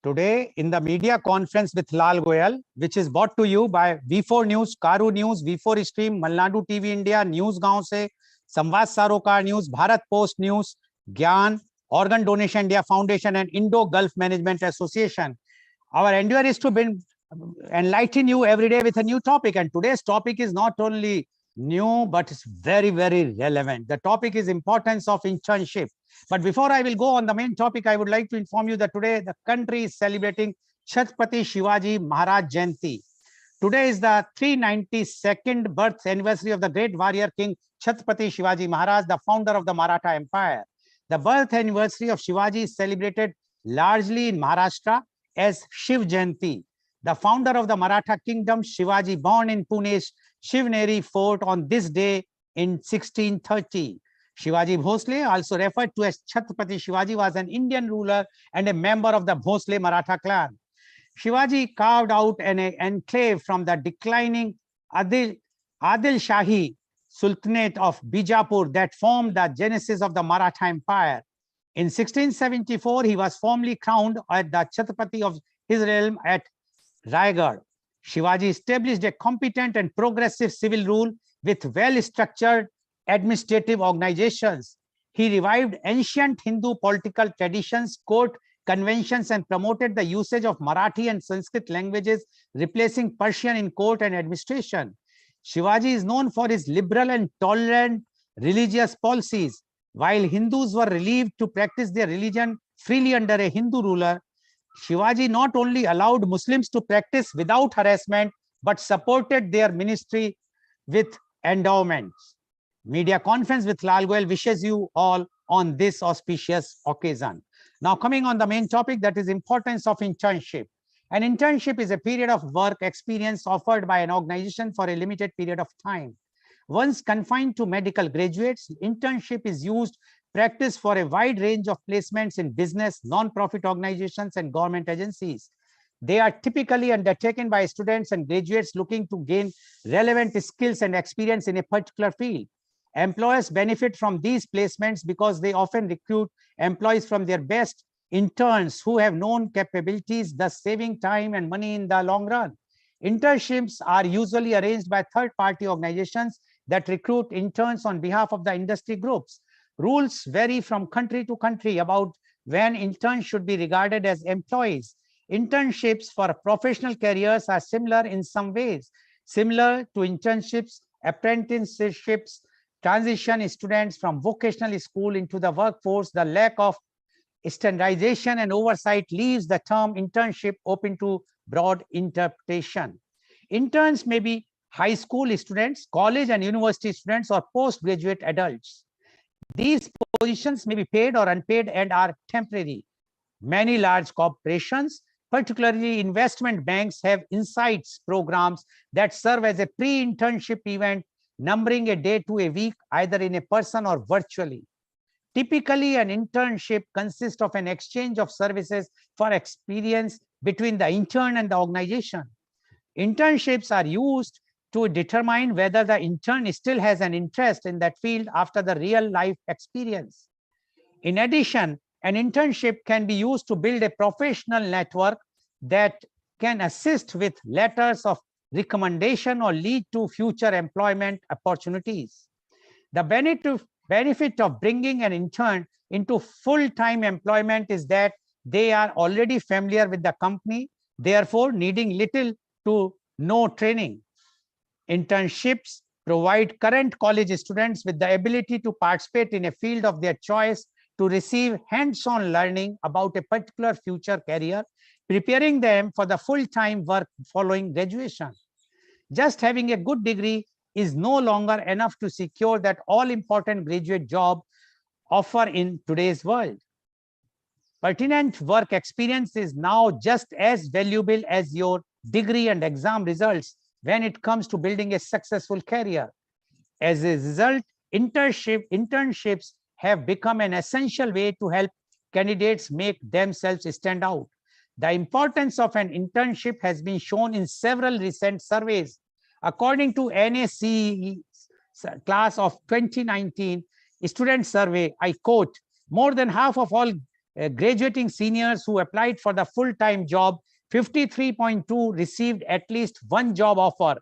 Today, in the media conference with Lal Goel, which is brought to you by V4 News, Caru News, V4 Stream, Malnadu TV India, News Gaon Se, Samvad Sarocar News, Bharat Post News, Gyan, Organ Donation India Foundation, and Indo-Gulf Management Association. Our endeavor is to enlighten you every day with a new topic. And today's topic is not only new, but it's very, very relevant. The topic is importance of internship. But before I will go on the main topic, I would like to inform you that today the country is celebrating 𝐂𝐀𝐑𝐔 Shivaji Maharaj Jayanti. Today is the 392nd birth anniversary of the great warrior king 𝐂𝐀𝐑𝐔 Shivaji Maharaj, the founder of the Maratha Empire. The birth anniversary of Shivaji is celebrated largely in Maharashtra as Shiv Jayanti. The founder of the Maratha kingdom, Shivaji, born in Pune's Shivneri fort on this day in 1630. Shivaji Bhosle, also referred to as 𝐂𝐀𝐑𝐔 Shivaji, was an Indian ruler and a member of the Bhosle Maratha clan. Shivaji carved out an enclave from the declining Adil Shahi Sultanate of Bijapur that formed the genesis of the Maratha Empire. In 1674, he was formally crowned as the 𝐂𝐀𝐑𝐔 of his realm at Raigad. Shivaji established a competent and progressive civil rule with well-structured administrative organizations. He revived ancient Hindu political traditions, court conventions, and promoted the usage of Marathi and Sanskrit languages, replacing Persian in court and administration. Shivaji is known for his liberal and tolerant religious policies. While Hindus were relieved to practice their religion freely under a Hindu ruler, Shivaji not only allowed Muslims to practice without harassment, but supported their ministry with endowments. Media conference with Lal Goel wishes you all on this auspicious occasion. Now coming on the main topic, that is importance of internship. An internship is a period of work experience offered by an organization for a limited period of time. Once confined to medical graduates, internship is used practice for a wide range of placements in business, non-profit organizations, and government agencies. They are typically undertaken by students and graduates looking to gain relevant skills and experience in a particular field. Employers benefit from these placements because they often recruit employees from their best interns who have known capabilities, thus saving time and money in the long run. Internships are usually arranged by third-party organizations that recruit interns on behalf of the industry groups. Rules vary from country to country about when interns should be regarded as employees. Internships for professional careers are similar in some ways. Similar to internships, apprenticeships transition students from vocational school into the workforce, the lack of standardization and oversight leaves the term internship open to broad interpretation. Interns may be high school students, college and university students, or postgraduate adults. These positions may be paid or unpaid and are temporary. Many large corporations, particularly investment banks, have insights programs that serve as a pre-internship event, numbering a day to a week, either in a person or virtually. Typically, an internship consists of an exchange of services for experience between the intern and the organization. Internships are used to determine whether the intern still has an interest in that field after the real life experience. In addition, an internship can be used to build a professional network that can assist with letters of recommendation or lead to future employment opportunities. The benefit of bringing an intern into full-time employment is that they are already familiar with the company, therefore needing little to no training. Internships provide current college students with the ability to participate in a field of their choice, to receive hands-on learning about a particular future career, preparing them for the full-time work following graduation. Just having a good degree is no longer enough to secure that all-important graduate job offer in today's world. Pertinent work experience is now just as valuable as your degree and exam results when it comes to building a successful career. As a result, internships have become an essential way to help candidates make themselves stand out. The importance of an internship has been shown in several recent surveys. According to NACE class of 2019 student survey, I quote, more than half of all graduating seniors who applied for the full-time job, 53.2 received at least one job offer.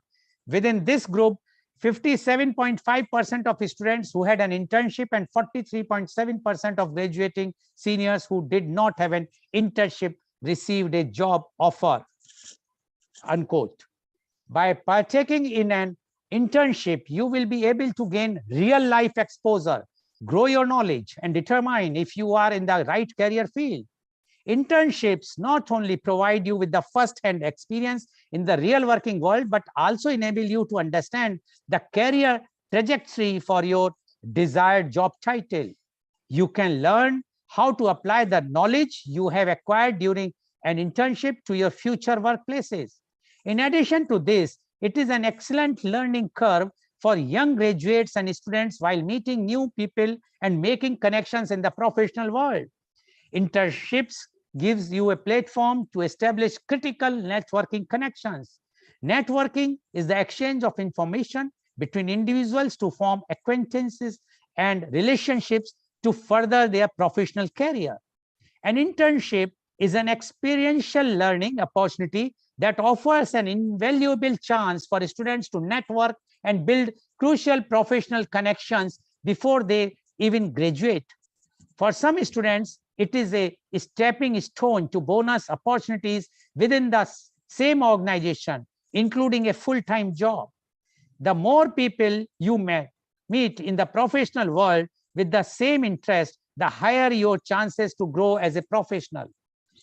Within this group, 57.5% of students who had an internship and 43.7% of graduating seniors who did not have an internship received a job offer, unquote. By partaking in an internship, you will be able to gain real life exposure, grow your knowledge, and determine if you are in the right career field. Internships not only provide you with the first-hand experience in the real working world, but also enable you to understand the career trajectory for your desired job title. You can learn how to apply the knowledge you have acquired during an internship to your future workplaces. In addition to this, it is an excellent learning curve for young graduates and students while meeting new people and making connections in the professional world. Internships gives you a platform to establish critical networking connections. Networking is the exchange of information between individuals to form acquaintances and relationships to further their professional career. An internship is an experiential learning opportunity that offers an invaluable chance for students to network and build crucial professional connections before they even graduate. For some students, it is a stepping stone to bonus opportunities within the same organization, including a full-time job. The more people you may meet in the professional world with the same interest, the higher your chances to grow as a professional.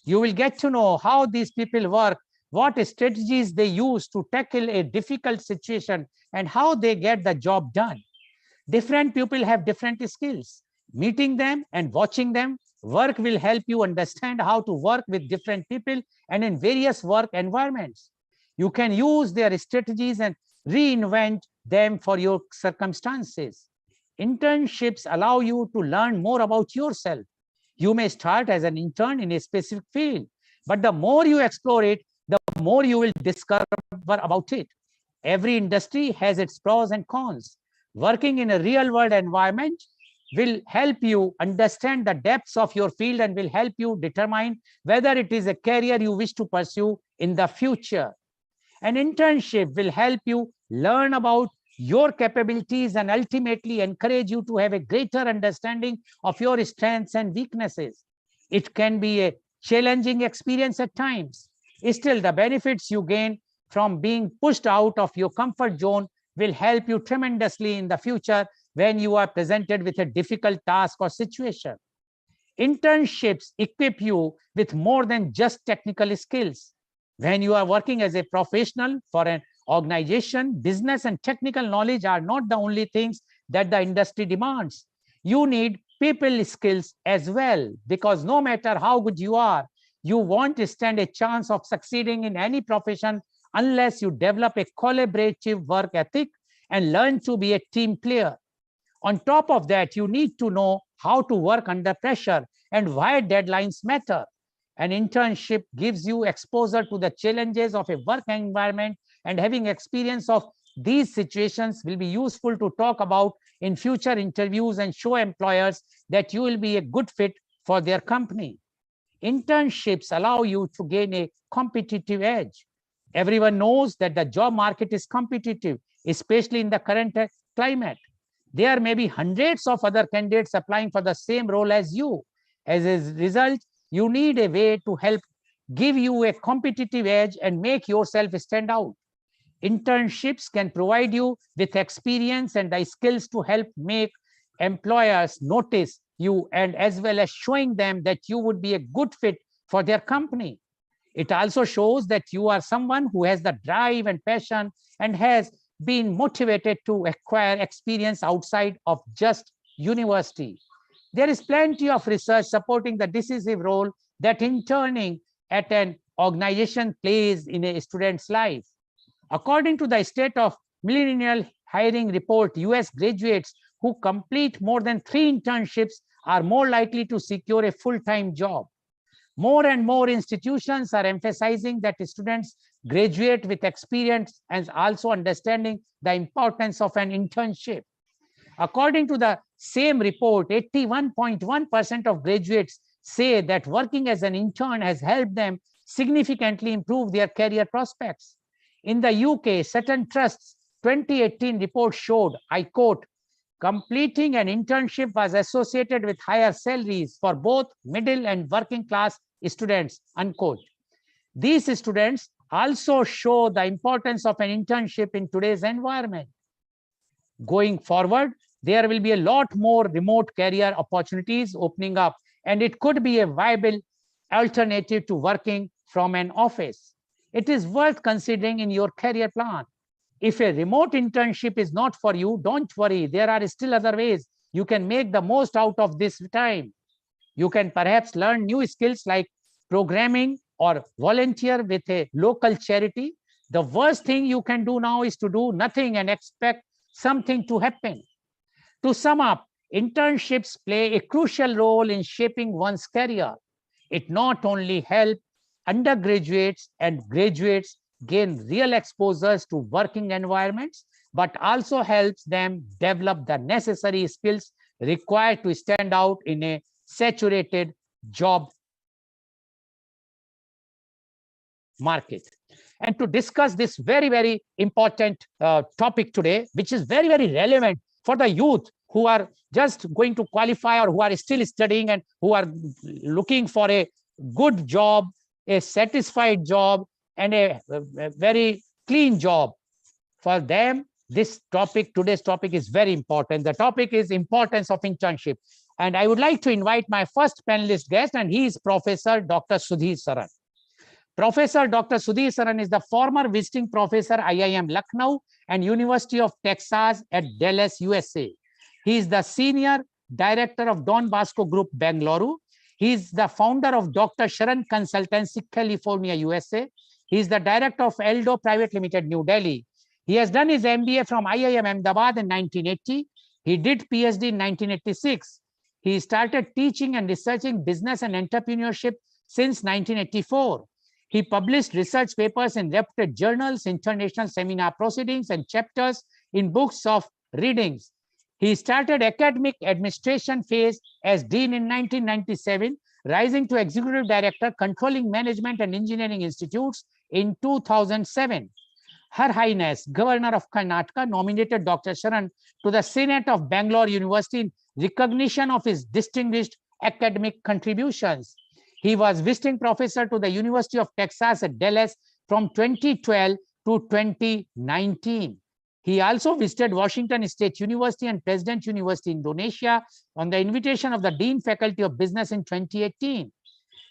You will get to know how these people work, what strategies they use to tackle a difficult situation, and how they get the job done. Different people have different skills. Meeting them and watching them work will help you understand how to work with different people and in various work environments. You can use their strategies and reinvent them for your circumstances. Internships allow you to learn more about yourself. You may start as an intern in a specific field, but the more you explore it, the more you will discover about it. Every industry has its pros and cons. Working in a real-world environment will help you understand the depths of your field and will help you determine whether it is a career you wish to pursue in the future. An internship will help you learn about your capabilities and ultimately encourage you to have a greater understanding of your strengths and weaknesses. It can be a challenging experience at times. Still, the benefits you gain from being pushed out of your comfort zone will help you tremendously in the future when you are presented with a difficult task or situation. Internships equip you with more than just technical skills. When you are working as a professional for an organization, business and technical knowledge are not the only things that the industry demands. You need people skills as well, because no matter how good you are, you won't stand a chance of succeeding in any profession unless you develop a collaborative work ethic and learn to be a team player. On top of that, you need to know how to work under pressure and why deadlines matter. An internship gives you exposure to the challenges of a work environment, and having experience of these situations will be useful to talk about in future interviews and show employers that you will be a good fit for their company. Internships allow you to gain a competitive edge. Everyone knows that the job market is competitive, especially in the current climate. There may be hundreds of other candidates applying for the same role as you. As a result, you need a way to help give you a competitive edge and make yourself stand out. Internships can provide you with experience and the skills to help make employers notice you, and as well as showing them that you would be a good fit for their company. It also shows that you are someone who has the drive and passion and has been motivated to acquire experience outside of just university. There is plenty of research supporting the decisive role that interning at an organization plays in a student's life. According to the State of Millennial Hiring Report, US graduates who complete more than 3 internships are more likely to secure a full-time job. More and more institutions are emphasizing that students graduate with experience and also understanding the importance of an internship. According to the same report, 81.1% of graduates say that working as an intern has helped them significantly improve their career prospects. In the UK, certain trusts' 2018 report showed, I quote, completing an internship was associated with higher salaries for both middle and working class students, unquote. These students also show the importance of an internship in today's environment. Going forward, there will be a lot more remote career opportunities opening up, and it could be a viable alternative to working from an office. It is worth considering in your career plan. If a remote internship is not for you, don't worry. There are still other ways you can make the most out of this time. You can perhaps learn new skills like programming or volunteer with a local charity. The worst thing you can do now is to do nothing and expect something to happen. To sum up, internships play a crucial role in shaping one's career. It not only helps undergraduates and graduates gain real exposures to working environments, but also helps them develop the necessary skills required to stand out in a saturated job market. And to discuss this very, very important topic today, which is very, very relevant for the youth who are just going to qualify or who are still studying and who are looking for a good job, a satisfied job, and a very clean job. For them, this topic, today's topic is very important. The topic is importance of internship. And I would like to invite my first panelist guest, and he is Professor Dr. Sudhi Saran. Professor Dr. Sudhi Saran is the former visiting professor IIM Lucknow and University of Texas at Dallas, USA. He is the senior director of Don Bosco Group, Bengaluru. He is the founder of Dr. Saran Consultancy, California, USA. He is the director of Eldo Private Limited, New Delhi. He has done his MBA from IIM Ahmedabad in 1980. He did PhD in 1986. He started teaching and researching business and entrepreneurship since 1984. He published research papers in reputed journals, international seminar proceedings, and chapters in books of readings. He started academic administration phase as dean in 1997, rising to executive director, controlling management and engineering institutes in 2007. Her Highness, Governor of Karnataka, nominated Dr. Saran to the Senate of Bangalore University in recognition of his distinguished academic contributions. He was visiting professor to the University of Texas at Dallas from 2012 to 2019. He also visited Washington State University and President University, Indonesia, on the invitation of the Dean Faculty of Business in 2018.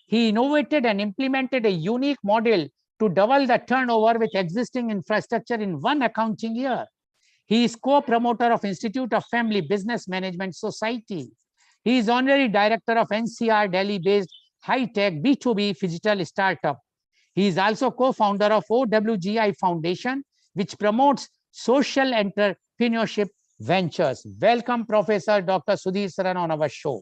He innovated and implemented a unique model to double the turnover with existing infrastructure in one accounting year. He is co-promoter of Institute of Family Business Management Society. He is honorary director of NCR Delhi-based high-tech B2B digital startup. He is also co-founder of OWGI Foundation, which promotes social entrepreneurship ventures. Welcome, Professor Dr. Sudhi Saran on our show.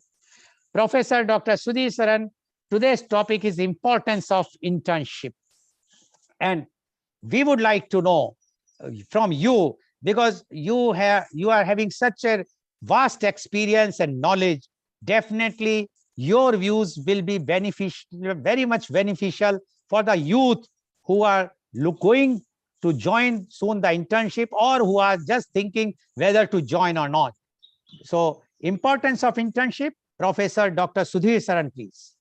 Professor Dr. Sudhi Saran, today's topic is importance of internship. And we would like to know from you, because you are having such a vast experience and knowledge, definitely your views will be beneficial, very much beneficial for the youth who are going to join soon the internship or who are just thinking whether to join or not. So, importance of internship, Professor Dr. Sudhi Saran, please.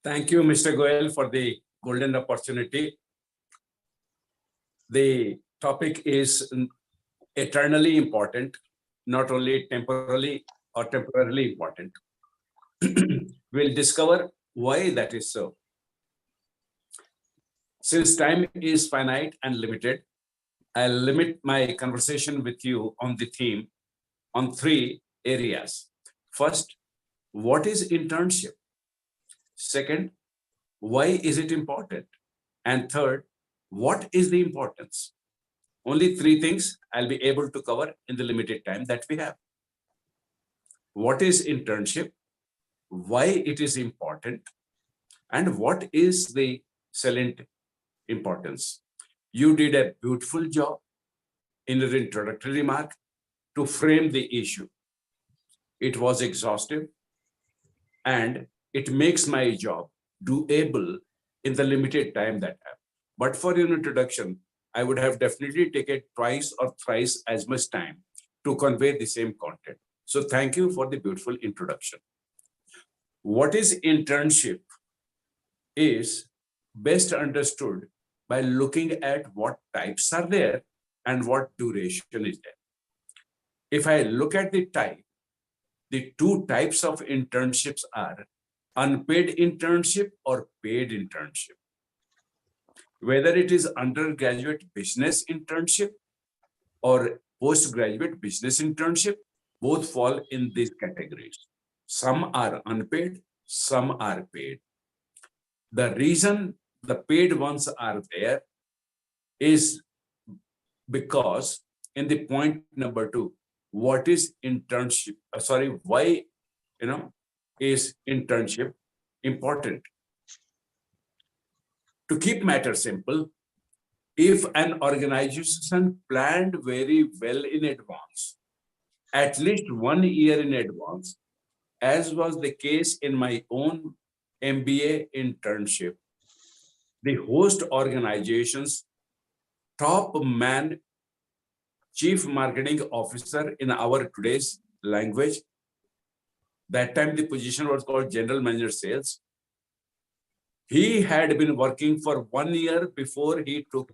Thank you, Mr. Goel, for the golden opportunity. The topic is eternally important, not only temporarily or temporarily important. We'll discover why that is so. Since time is finite and limited, I'll limit my conversation with you on the theme on 3 areas. First, what is internship? Second, why is it important? And third, what is the importance? Only 3 things I'll be able to cover in the limited time that we have. What is internship? Why it is important? And what is the salient importance? You did a beautiful job in your introductory remark to frame the issue. It was exhaustive and it makes my job doable in the limited time that I have. But for your introduction, I would have definitely taken twice or thrice as much time to convey the same content. So thank you for the beautiful introduction. What is internship is best understood by looking at what types are there and what duration is there. If I look at the type, the two types of internships are unpaid internship or paid internship. Whether it is undergraduate business internship or postgraduate business internship, both fall in these categories. Some are unpaid, some are paid. The reason the paid ones are there is because in the point number 2, what is internship? Why is internship important? To keep matters simple, if an organization planned very well in advance, at least 1 year in advance, as was the case in my own MBA internship, the host organization's top man, chief marketing officer in our today's language, that time the position was called general manager sales. He had been working for 1 year before he took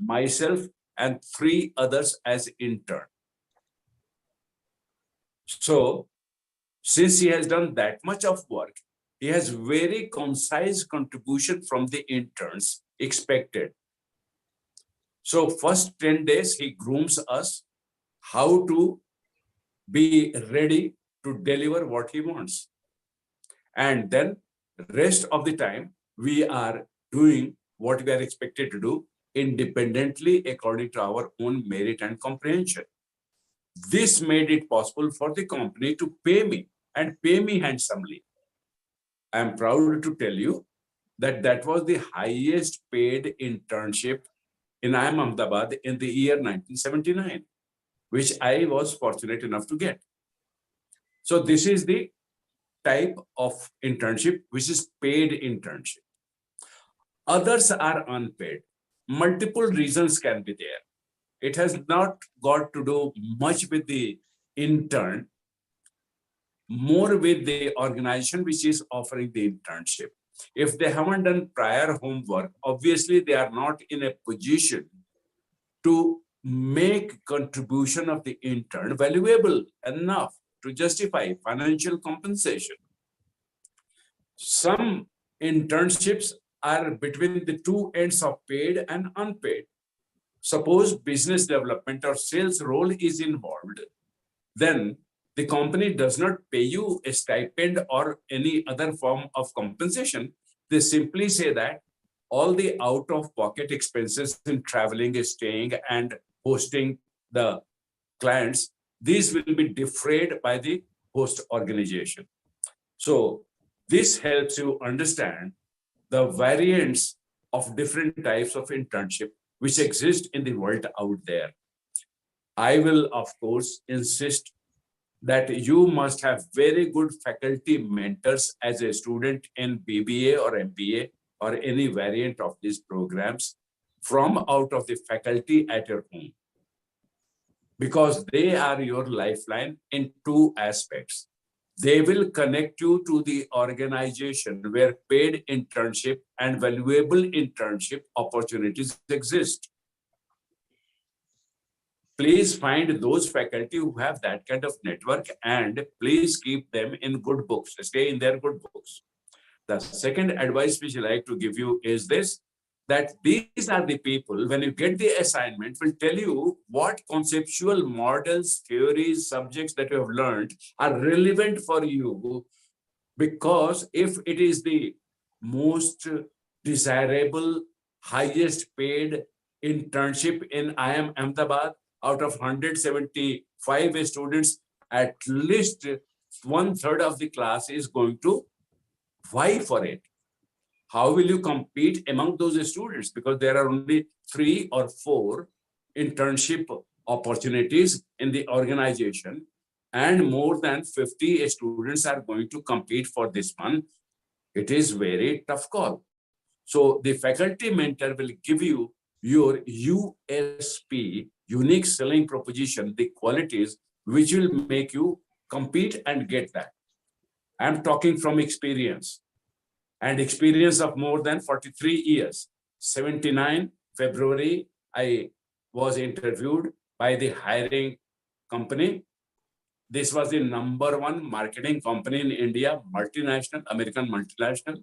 myself and 3 others as intern. So since he has done that much of work, he has very concise contribution from the interns expected. So first 10 days, he grooms us how to be ready to deliver what he wants. And then rest of the time, we are doing what we are expected to do independently according to our own merit and comprehension. This made it possible for the company to pay me and pay me handsomely. I am proud to tell you that that was the highest paid internship in IIM Ahmedabad in the year 1979, which I was fortunate enough to get. So this is the type of internship, which is paid internship. Others are unpaid. Multiple reasons can be there. It has not got to do much with the intern, more with the organization which is offering the internship. If they haven't done prior homework, obviously they are not in a position to make contribution of the intern valuable enough to justify financial compensation. Some internships are between the two ends of paid and unpaid. Suppose business development or sales role is involved, then the company does not pay you a stipend or any other form of compensation. They simply say that all the out-of-pocket expenses in traveling, staying, and hosting the clients, these will be defrayed by the host organization. So this helps you understand the variants of different types of internship which exist in the world out there. I will, of course, insist that you must have very good faculty mentors as a student in BBA or MBA or any variant of these programs from out of the faculty at your home, because they are your lifeline in 2 aspects. They will connect you to the organization where paid internship and valuable internship opportunities exist. Please find those faculty who have that kind of network and please keep them in good books, stay in their good books. The second advice which I like to give you is this, that these are the people, when you get the assignment, will tell you what conceptual models, theories, subjects that you have learned are relevant for you, because if it is the most desirable, highest paid internship in IIM Ahmedabad, out of 175 students, at least 1/3 of the class is going to vie for it. How will you compete among those students? Because there are only 3 or 4 internship opportunities in the organization, and more than 50 students are going to compete for this one. It is very tough call. So the faculty mentor will give you your USP, unique selling proposition, the qualities which will make you compete and get that. I'm talking from experience, and experience of more than 43 years. 79 February, I was interviewed by the hiring company. This was the #1 marketing company in India, multinational, American multinational.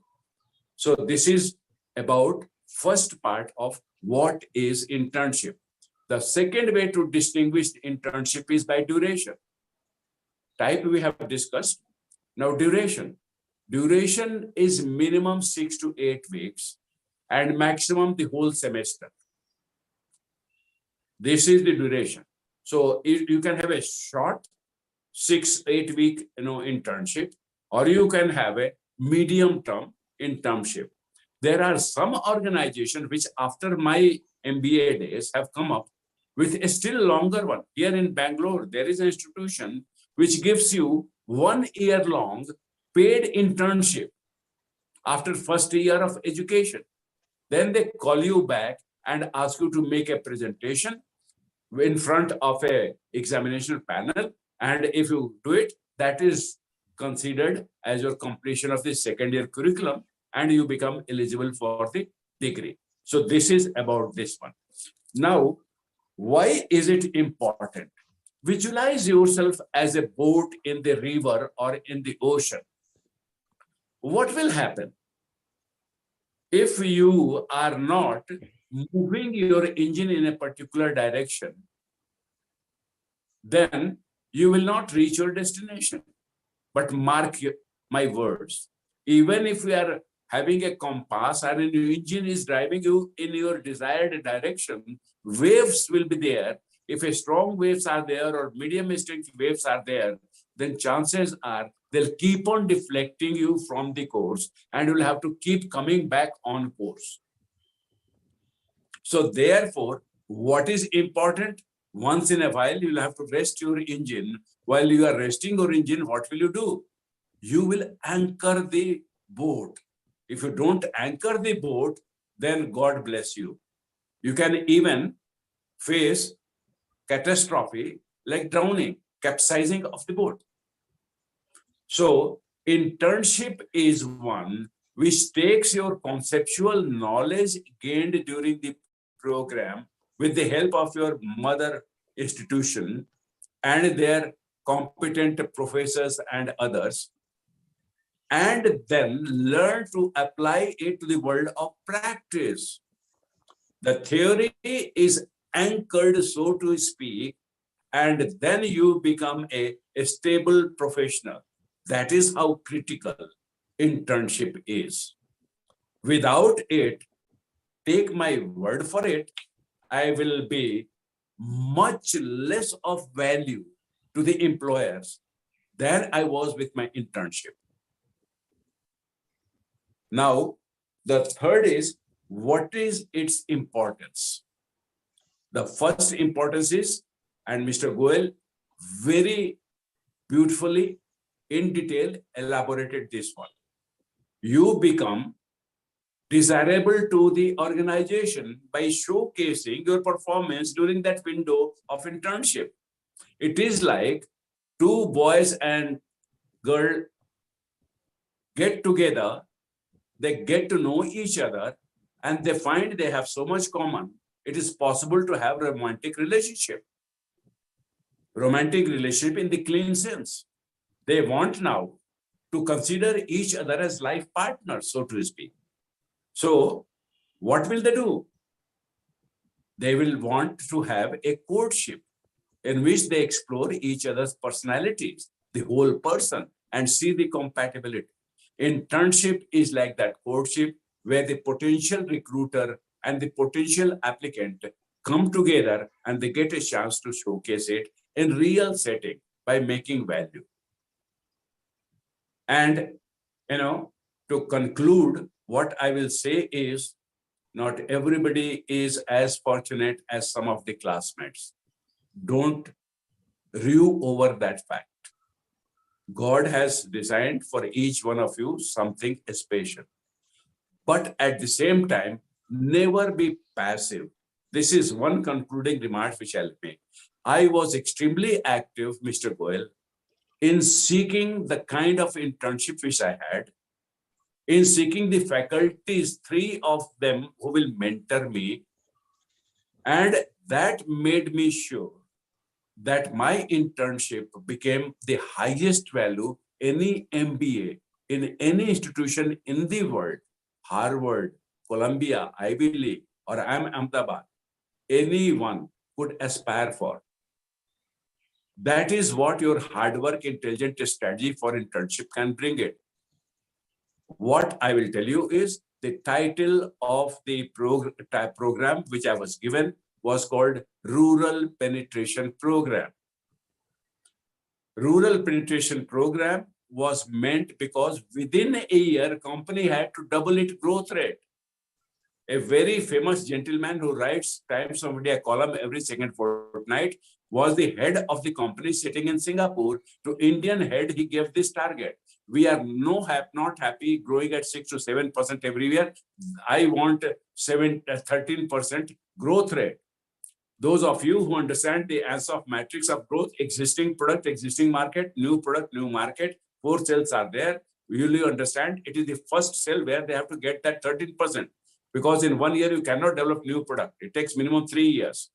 So this is about first part of what is internship. The second way to distinguish internship is by duration. Type we have discussed. Now duration. Duration is minimum 6 to 8 weeks and maximum the whole semester. This is the duration. So you can have a short 6-8 week internship, or you can have a medium term internship. There are some organizations which after my MBA days have come up with a still longer one. Here in Bangalore, there is an institution which gives you 1 year long paid internship after first year of education. Then they call you back and ask you to make a presentation in front of a examination panel. And if you do it, that is considered as your completion of the second year curriculum, and you become eligible for the degree. So this is about this one. Now, why is it important? Visualize yourself as a boat in the river or in the ocean. What will happen if you are not moving your engine in a particular direction? Then you will not reach your destination. But mark my words, even if we are having a compass and an engine is driving you in your desired direction, waves will be there. If a strong waves are there or medium strength waves are there, then chances are they'll keep on deflecting you from the course and you'll have to keep coming back on course. So therefore, what is important? Once in a while, you'll have to rest your engine. While you are resting your engine, what will you do? You will anchor the boat. If you don't anchor the boat, then God bless you. You can even face catastrophe like drowning, capsizing of the boat. So internship is one which takes your conceptual knowledge gained during the program with the help of your mother institution and their competent professors and others, and then learn to apply it to the world of practice. The theory is anchored, so to speak, and then you become a stable professional. That is how critical internship is. Without it, take my word for it, I will be much less of value to the employers than I was with my internship. Now, the third is, what is its importance? The first importance is, and Mr. Goel very beautifully in detail elaborated this one. You become desirable to the organization by showcasing your performance during that window of internship. It is like two boys and girl get together, they get to know each other, and they find they have so much common. It is possible to have romantic relationship. Romantic relationship in the clean sense. They want now to consider each other as life partners, so to speak. So what will they do? They will want to have a courtship in which they explore each other's personalities, the whole person, and see the compatibility. Internship is like that courtship where the potential recruiter and the potential applicant come together and they get a chance to showcase it in real setting by making value. And, to conclude, what I will say is, not everybody is as fortunate as some of the classmates. Don't rue over that fact. God has designed for each one of you something special. But at the same time, never be passive. This is one concluding remark which I'll make. I was extremely active, Mr. Goel, in seeking the kind of internship which I had, in seeking the faculties, 3 of them who will mentor me. And that made me sure that my internship became the highest value any MBA in any institution in the world, Harvard, Columbia, Ivy League, or IIM Ahmedabad, anyone could aspire for. That is what your hard work, intelligent strategy for internship can bring it. What I will tell you is the title of the program which I was given was called Rural Penetration Program. Rural Penetration Program was meant because within a year, company had to double its growth rate. A very famous gentleman who writes Times of India column every second fortnight was the head of the company sitting in Singapore. To Indian head, he gave this target. We are not happy growing at 6 to 7% every year. I want 13% growth rate. Those of you who understand the answer of matrix of growth, existing product, existing market, new product, new market, 4 cells are there. Will you understand? It is the first cell where they have to get that 13%. Because in 1 year, you cannot develop new product. It takes minimum 3 years.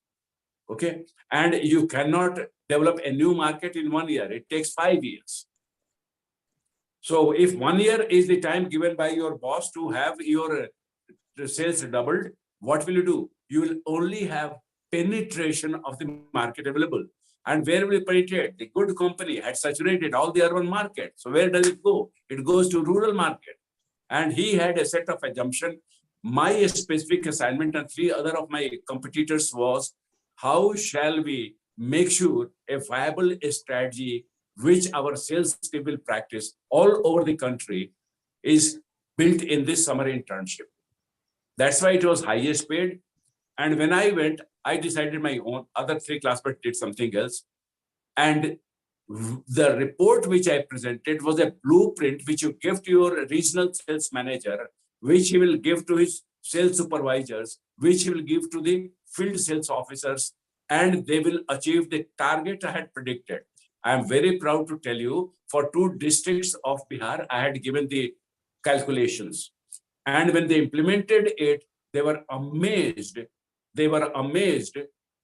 Okay. And you cannot develop a new market in 1 year. It takes 5 years. So if 1 year is the time given by your boss to have your sales doubled, what will you do? You will only have penetration of the market available. And where will it penetrate? The good company had saturated all the urban market. So where does it go? It goes to rural market. And he had a set of assumption. My specific assignment and 3 other of my competitors was, how shall we make sure a viable strategy which our sales team will practice all over the country is built in this summer internship. That's why it was highest paid. And when I went, I decided my own. Other 3 classmates did something else. And the report which I presented was a blueprint which you give to your regional sales manager, which he will give to his sales supervisors, which he will give to the field sales officers, and they will achieve the target I had predicted. I am very proud to tell you, for 2 districts of Bihar, I had given the calculations. And when they implemented it, they were amazed. They were amazed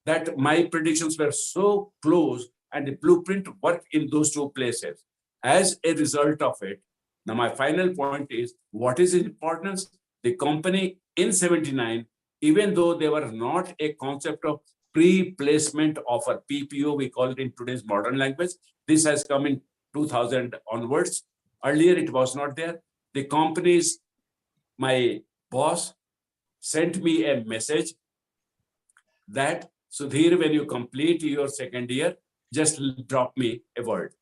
that my predictions were so close and the blueprint worked in those 2 places. As a result of it, now my final point is, what is its importance? The company in 79, even though they were not a concept of pre-placement offer, PPO, we call it in today's modern language. This has come in 2000 onwards. Earlier, it was not there. The companies, my boss sent me a message that, Sudhir, when you complete your 2nd year, just drop me a word,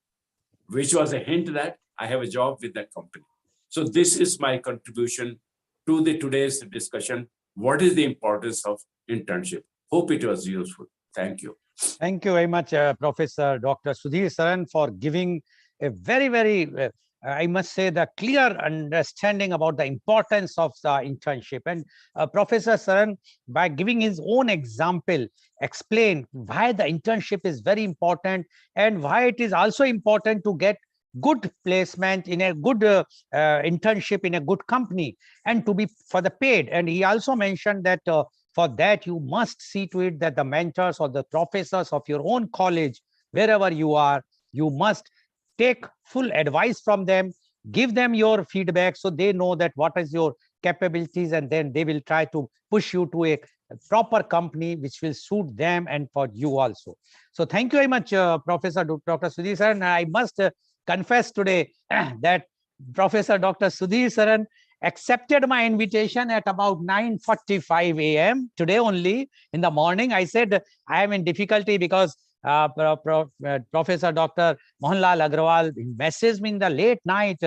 which was a hint that I have a job with that company. So this is my contribution to today's discussion. What is the importance of internship? Hope it was useful. Thank you. Thank you very much, Professor Dr. Sudhi Saran, for giving a very, very, I must say, the clear understanding about the importance of the internship. And Professor Saran, by giving his own example, explained why the internship is very important and why it is also important to get good placement in a good internship in a good company and to be for the paid. And he also mentioned that for that, you must see to it that the mentors or the professors of your own college, wherever you are, you must take full advice from them, give them your feedback so they know that what is your capabilities, and then they will try to push you to a proper company which will suit them and for you also. So thank you very much, Professor Dr. Sudhi Saran. I must confess today that Professor Dr. Sudhi Saran accepted my invitation at about 9:45 a.m. today only in the morning. I said I am in difficulty because Professor Dr. Mohanlal Agrawal messaged me in the late night,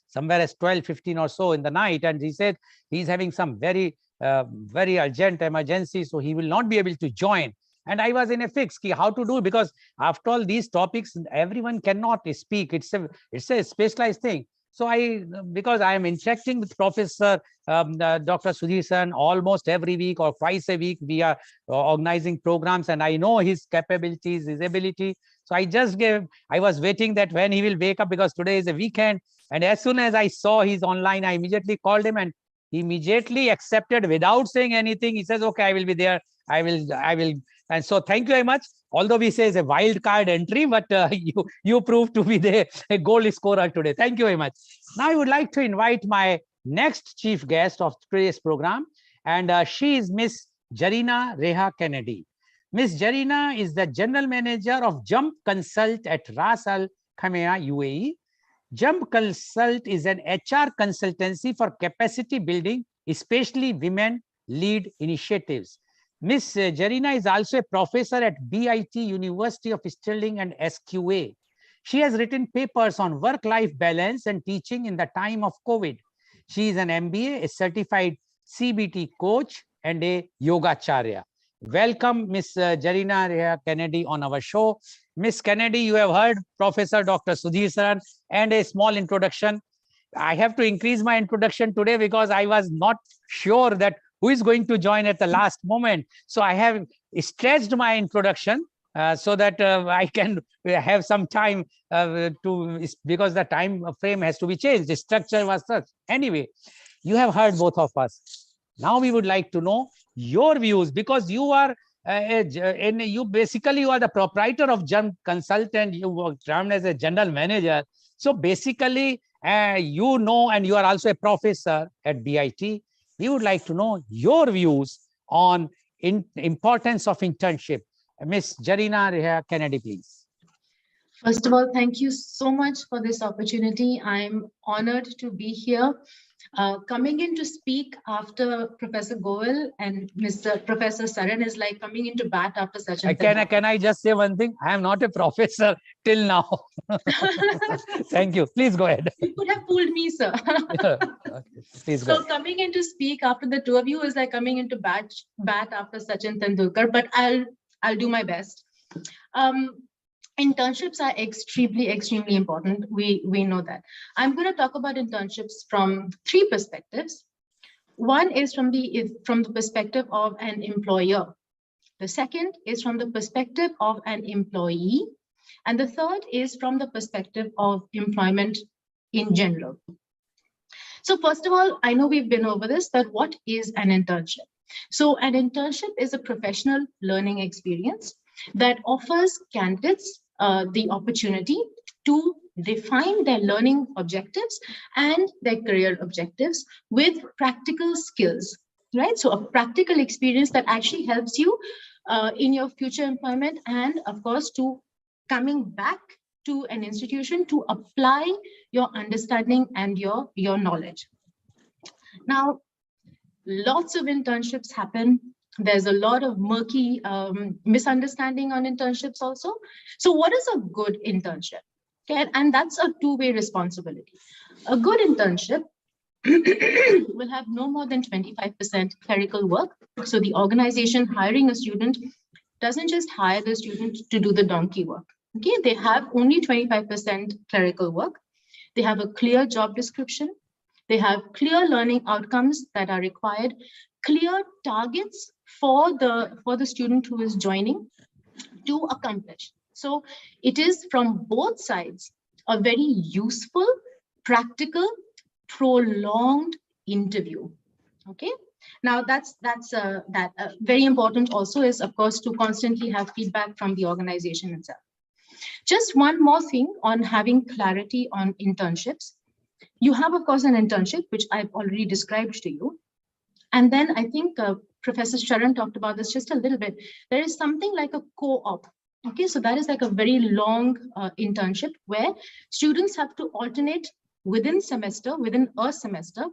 somewhere as 12:15 or so in the night, and he said he's having some very urgent emergency, so he will not be able to join. And I was in a fix how to do it, because after all these topics, everyone cannot speak. It's a specialized thing. So because I am interacting with Professor Dr. Sudhi Saran almost every week or twice a week, we are organizing programs, and I know his capabilities, his ability. So I was waiting that when he will wake up, because today is a weekend. And as soon as I saw he's online, I immediately called him, and he immediately accepted without saying anything. He says, okay, I will be there. I will. And so thank you very much. Although we say it's a wild card entry, but you proved to be a goal scorer today. Thank you very much. Now I would like to invite my next chief guest of today's program, and she is Miss Jarina Reha Kennedy. Miss Jarina is the general manager of Jump Consult at Ras Al Khaimah, UAE. Jump Consult is an HR consultancy for capacity building, especially women-led initiatives. Ms. Jarina is also a professor at BIT University of Stirling and SQA. She has written papers on work-life balance and teaching in the time of COVID. She is an MBA, a certified CBT coach, and a Yogacharya. Welcome, Ms. Jarina Reha Kennedy on our show. Ms. Kennedy, you have heard Professor Dr. Sudhi Saran and a small introduction. I have to increase my introduction today because I was not sure that who is going to join at the last moment. So I have stretched my introduction so that I can have some time because the time frame has to be changed. The structure was such. Anyway, you have heard both of us. Now we would like to know your views, because you are you are the proprietor of Jump Consultant. You were termed as a general manager. So basically, you know, and you are also a professor at BIT. We would like to know your views on importance of internship. Ms. Jarina Reha Kennedy, please. First of all, thank you so much for this opportunity. I'm honored to be here. Coming in to speak after Professor Goel and Mr. Professor Saran is like coming into bat after such a Can I just say one thing? I am not a professor till now. Thank you. Please go ahead. You could have fooled me, sir. Okay. Please go So coming in to speak after the two of you is like coming into bat after Sachin Tendulkar, but I'll do my best. Internships are extremely important. We know that. I'm going to talk about internships from three perspectives. One is from the perspective of an employer. The second is from the perspective of an employee. And the third is from the perspective of employment in general. So first of all, I know we've been over this, but what is an internship? So an internship is a professional learning experience that offers candidates the opportunity to define their learning objectives and their career objectives with practical skills, right? So a practical experience that actually helps you in your future employment, and of course to coming back to an institution to apply your understanding and your knowledge. Now, lots of internships happen. There's a lot of murky misunderstanding on internships also. So what is a good internship? Okay, and that's a two-way responsibility. A good internship will have no more than 25% clerical work. So the organization hiring a student doesn't just hire the student to do the donkey work. Okay, they have only 25% clerical work. They have a clear job description. They have clear learning outcomes that are required, clear targets for the student who is joining to accomplish. So it is from both sides a very useful, practical, prolonged interview. Okay. Now that's very important also is, of course, to constantly have feedback from the organization itself. Just one more thing on having clarity on internships. You have, of course, an internship, which I've already described to you. And then I think Professor Saran talked about this just a little bit. There is something like a co-op. Okay, so that is like a very long internship where students have to alternate within a semester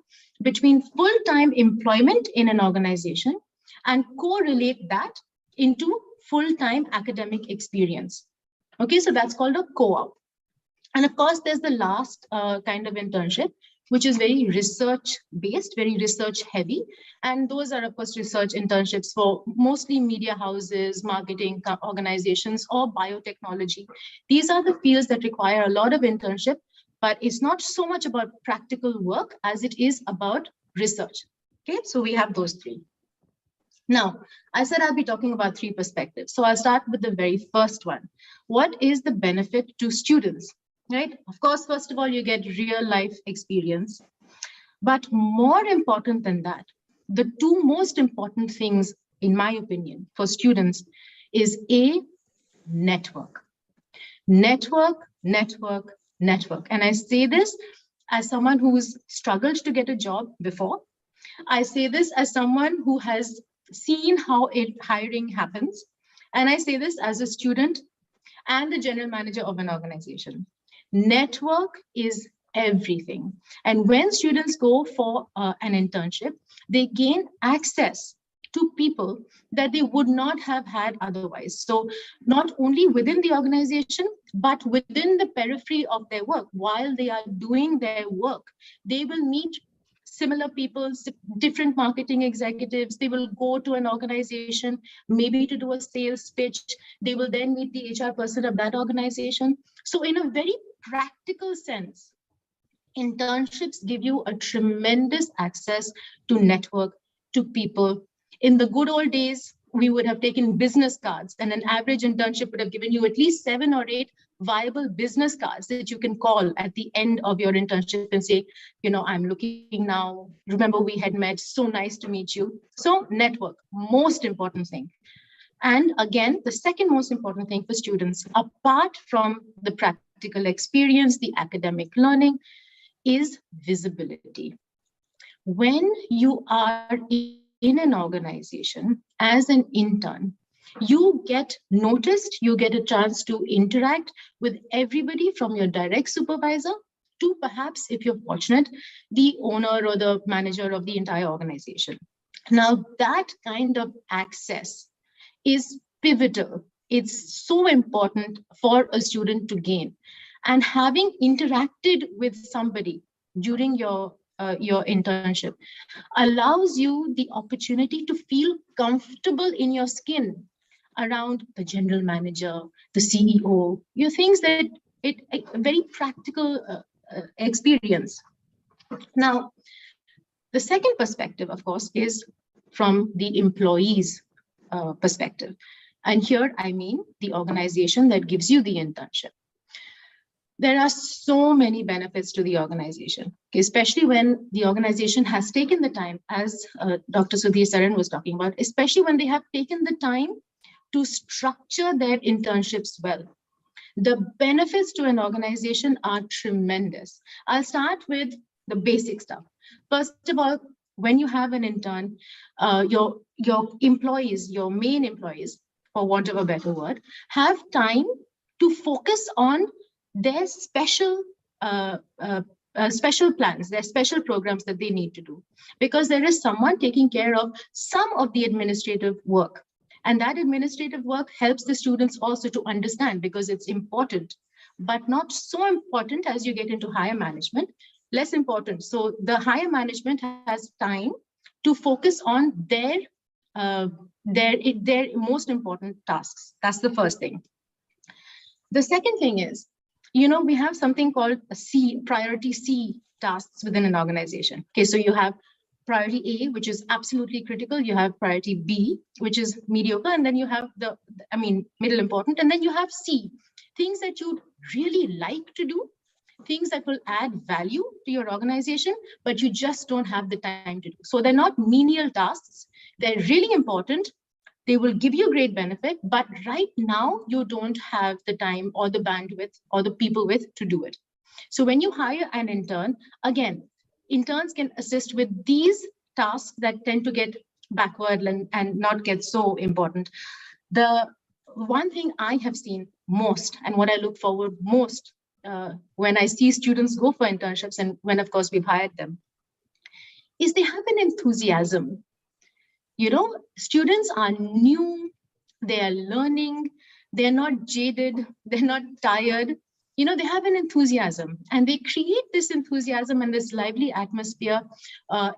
between full-time employment in an organization and correlate that into full-time academic experience. Okay, so that's called a co-op. And of course, there's the last kind of internship, which is very research based, very research heavy. And those are, of course, research internships for mostly media houses, marketing organizations, or biotechnology. These are the fields that require a lot of internship, but it's not so much about practical work as it is about research. Okay, so we have those three. Now, I said I'll be talking about three perspectives. So I'll start with the very first one. What is the benefit to students, right? Of course, first of all, you get real life experience. But more important than that, the two most important things, in my opinion, for students is A, network. Network, network, network. And I say this as someone who's struggled to get a job before. I say this as someone who has seen how hiring happens. And I say this as a student and the general manager of an organization. Network is everything. And when students go for an internship, they gain access to people that they would not have had otherwise. So not only within the organization, but within the periphery of their work, while they are doing their work, they will meet similar people, different marketing executives. They will go to an organization, maybe to do a sales pitch. They will then meet the HR person of that organization. So in a very practical sense, internships give you a tremendous access to network, to people. In the good old days, we would have taken business cards, and an average internship would have given you at least 7 or 8 viable business cards that you can call at the end of your internship and say, you know, I'm looking now. Remember, we had met. So nice to meet you. So network, most important thing. And again, the second most important thing for students, apart from the practical experience, the academic learning, is visibility. When you are in an organization as an intern, you get noticed, you get a chance to interact with everybody from your direct supervisor to perhaps, if you're fortunate, the owner or the manager of the entire organization. Now, that kind of access is pivotal. It's so important for a student to gain. And having interacted with somebody during your internship allows you the opportunity to feel comfortable in your skin around the general manager, the CEO, things that a very practical experience. Now, the second perspective, of course, is from the employee's perspective. And here I mean the organization that gives you the internship. There are so many benefits to the organization, especially when the organization has taken the time, as Dr. Sudhi Saran was talking about, especially when they have taken the time to structure their internships well. The benefits to an organization are tremendous. I'll start with the basic stuff. First of all, when you have an intern, your employees, your main employees, for want of a better word, have time to focus on their special plans, their special programs that they need to do, because there is someone taking care of some of the administrative work. And that administrative work helps the students also to understand, because it's important, but not so important as you get into higher management, less important. So the higher management has time to focus on their most important tasks. That's the first thing. The second thing is, we have something called priority C tasks within an organization. Okay, so you have priority A, which is absolutely critical. You have priority B, which is mediocre. And then you have middle important. And then you have C, things that you'd really like to do, things that will add value to your organization, but you just don't have the time to do. So they're not menial tasks. They're really important. They will give you great benefit, but right now you don't have the time or the bandwidth or the people with to do it. So when you hire an intern, again, interns can assist with these tasks that tend to get backward and not get so important. The one thing I have seen most, and what I look forward most when I see students go for internships, and when, of course, we've hired them, is they have an enthusiasm. Students are new, they are learning, they're not jaded, they're not tired. they have an enthusiasm, and they create this enthusiasm and this lively atmosphere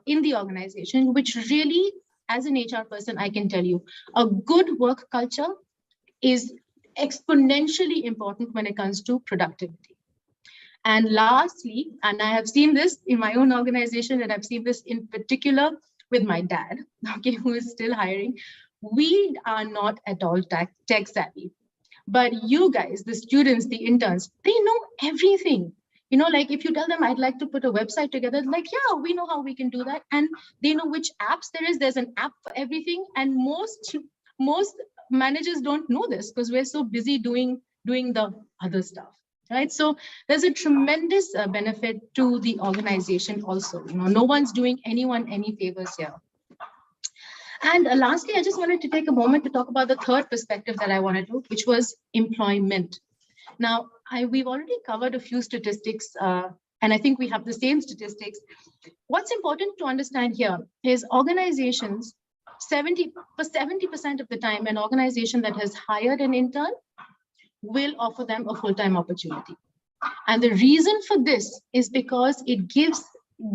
in the organization, which really, as an HR person, I can tell you, a good work culture is exponentially important when it comes to productivity. And lastly, and I have seen this in my own organization, and I've seen this in particular with my dad, okay, who is still hiring, we are not at all tech savvy. But you guys, the students, the interns, they know everything. Like if you tell them, I'd like to put a website together, like, yeah, we know how we can do that. And they know which apps there is. There's an app for everything. And most managers don't know this because we're so busy doing the other stuff, right? So there's a tremendous benefit to the organization also. No one's doing anyone any favors here. And lastly, I just wanted to take a moment to talk about the third perspective that I wanted to, which was employment. Now, we've already covered a few statistics, and I think we have the same statistics. What's important to understand here is organizations, 70% of the time, an organization that has hired an intern will offer them a full-time opportunity. And the reason for this is because it gives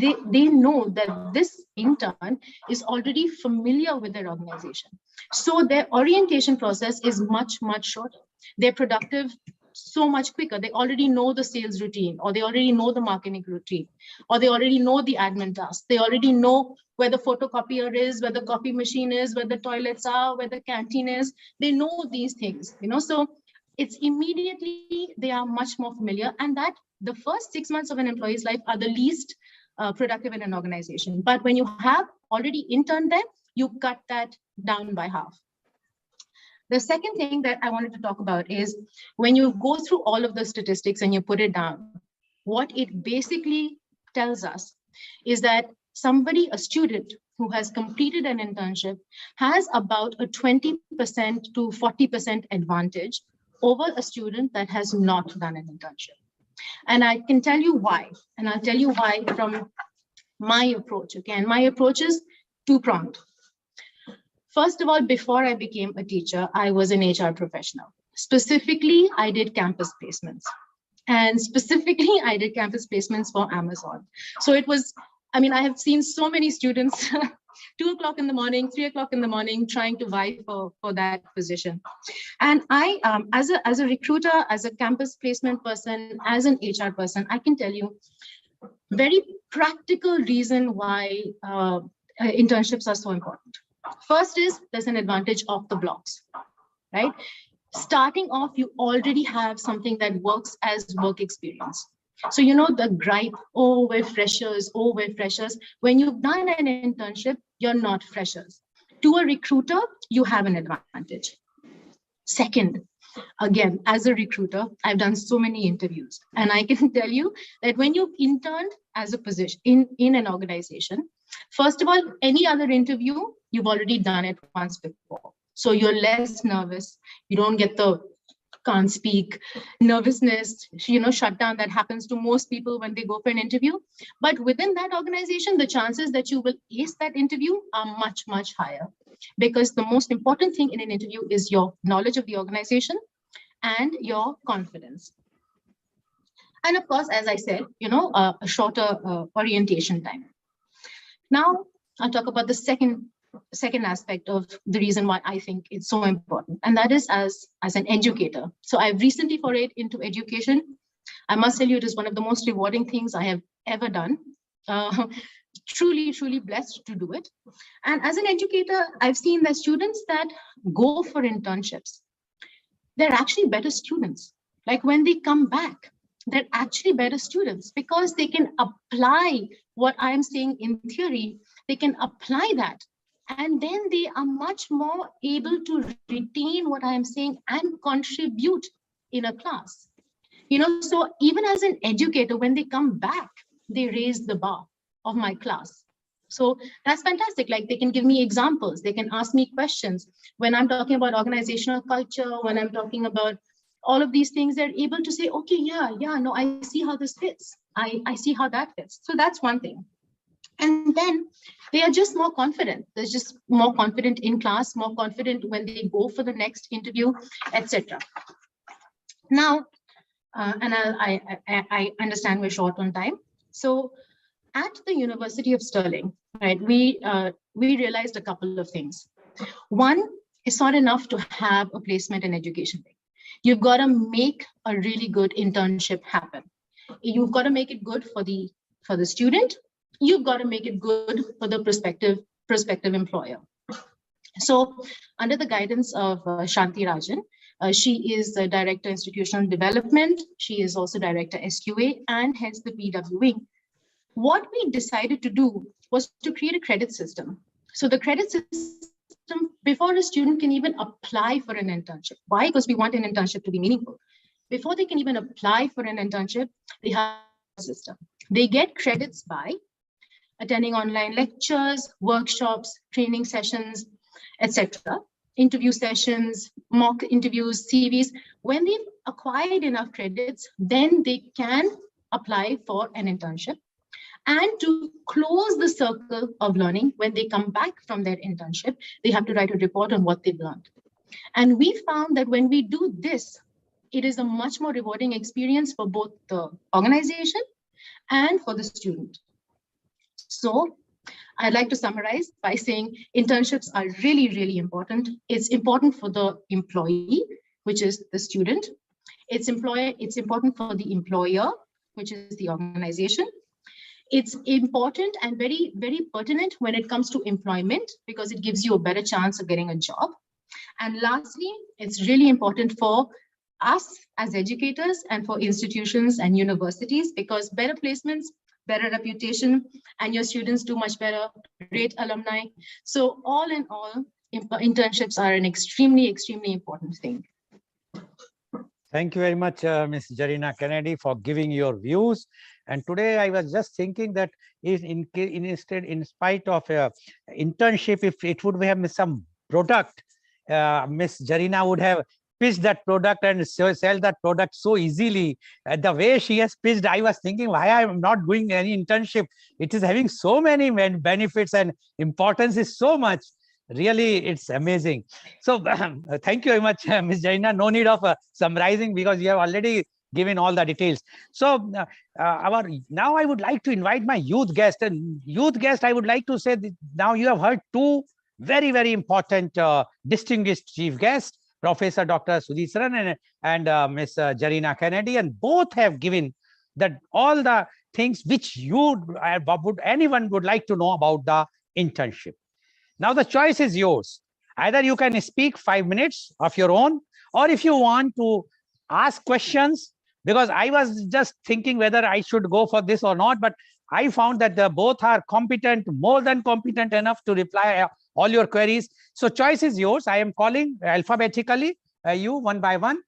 they know that this intern is already familiar with their organization. So their orientation process is much, much shorter. They're productive so much quicker. They already know the sales routine, or they already know the marketing routine, or they already know the admin tasks. They already know where the photocopier is, where the coffee machine is, where the toilets are, where the canteen is. They know these things, so it's immediately they are much more familiar, and that the first 6 months of an employee's life are the least productive in an organization. But when you have already interned them, you cut that down by half. The second thing that I wanted to talk about is when you go through all of the statistics and you put it down, what it basically tells us is that a student who has completed an internship has about a 20% to 40% advantage over a student that has not done an internship. And I can tell you why, and I'll tell you why from my approach. Okay, and my approach is two-pronged. First of all, before I became a teacher, I was an HR professional. Specifically, I did campus placements. And specifically, I did campus placements for Amazon. So it was, I have seen so many students 2 o'clock in the morning, 3 o'clock in the morning, trying to vie for that position. And I, as a recruiter, as a campus placement person, as an HR person, I can tell you very practical reason why internships are so important. First is there's an advantage of the blocks, right? Starting off, you already have something that works as work experience. So the gripe, oh, we're freshers, oh, we're freshers. When you've done an internship, you're not freshers. To a recruiter, you have an advantage. Second, again, as a recruiter, I've done so many interviews, and I can tell you that when you've interned as a position in an organization, first of all, any other interview, you've already done it once before. So you're less nervous. You don't get the can't speak nervousness, shutdown that happens to most people when they go for an interview. But within that organization, the chances that you will ace that interview are much, much higher, because the most important thing in an interview is your knowledge of the organization and your confidence. And of course, as I said, a shorter orientation time. Now, I'll talk about the second aspect of the reason why I think it's so important, and that is as an educator. So I've recently forayed into education. I must tell you, it is one of the most rewarding things I have ever done. Truly, truly blessed to do it. And as an educator, I've seen that students that go for internships, they're actually better students. Like when they come back, they're actually better students because they can apply what I'm saying in theory. They can apply that. And then they are much more able to retain what I am saying and contribute in a class. So even as an educator, when they come back, they raise the bar of my class. So that's fantastic. Like they can give me examples. They can ask me questions. When I'm talking about organizational culture, when I'm talking about all of these things, they're able to say, okay, yeah, no, I see how this fits. I see how that fits. So that's one thing. And then they are just more confident. They're just more confident in class, more confident when they go for the next interview, etc. Now, and I understand we're short on time. So at the University of Stirling, right, we realized a couple of things. One, it's not enough to have a placement and education thing. You've got to make a really good internship happen. You've got to make it good for the student. You've got to make it good for the prospective employer. So under the guidance of Shanti Rajan, she is the Director Institutional Development. She is also Director SQA and heads the PW wing. What we decided to do was to create a credit system. So the credit system, before a student can even apply for an internship. Why? Because we want an internship to be meaningful. Before they can even apply for an internship, they have a system. They get credits by attending online lectures, workshops, training sessions, etc., interview sessions, mock interviews, CVs. When they've acquired enough credits, then they can apply for an internship. And to close the circle of learning, when they come back from their internship, they have to write a report on what they've learned. And we found that when we do this, it is a much more rewarding experience for both the organization and for the student. So I'd like to summarize by saying internships are really, really important. It's important for the employee, which is the student. It's important for the employer, which is the organization. It's important and very, very pertinent when it comes to employment because it gives you a better chance of getting a job. And lastly, it's really important for us as educators and for institutions and universities because better placements, better reputation, and your students do much better, great alumni. So all in all, internships are an extremely, extremely important thing. Thank you very much, Ms. Zarina Kennedy, for giving your views. And today I was just thinking that instead, in spite of internship, if it would have some product, Ms. Zarina would have pitched that product and sell that product so easily. The way she has pitched, I was thinking, why I am not doing any internship? It is having so many benefits and importance is so much. Really, it's amazing. So thank you very much, Ms. Jaina. No need of summarizing because you have already given all the details. So now I would like to invite my youth guest. And youth guest, I would like to say that now you have heard two very, very important distinguished chief guests, Professor Dr. Sudhi Saran and Ms. Zarina Kennedy, and both have given that all the things which anyone would like to know about the internship. Now the choice is yours. Either you can speak 5 minutes of your own, or if you want to ask questions, because I was just thinking whether I should go for this or not, but I found that both are competent, more than competent enough to reply all your queries. So choice is yours. I am calling alphabetically you one by one.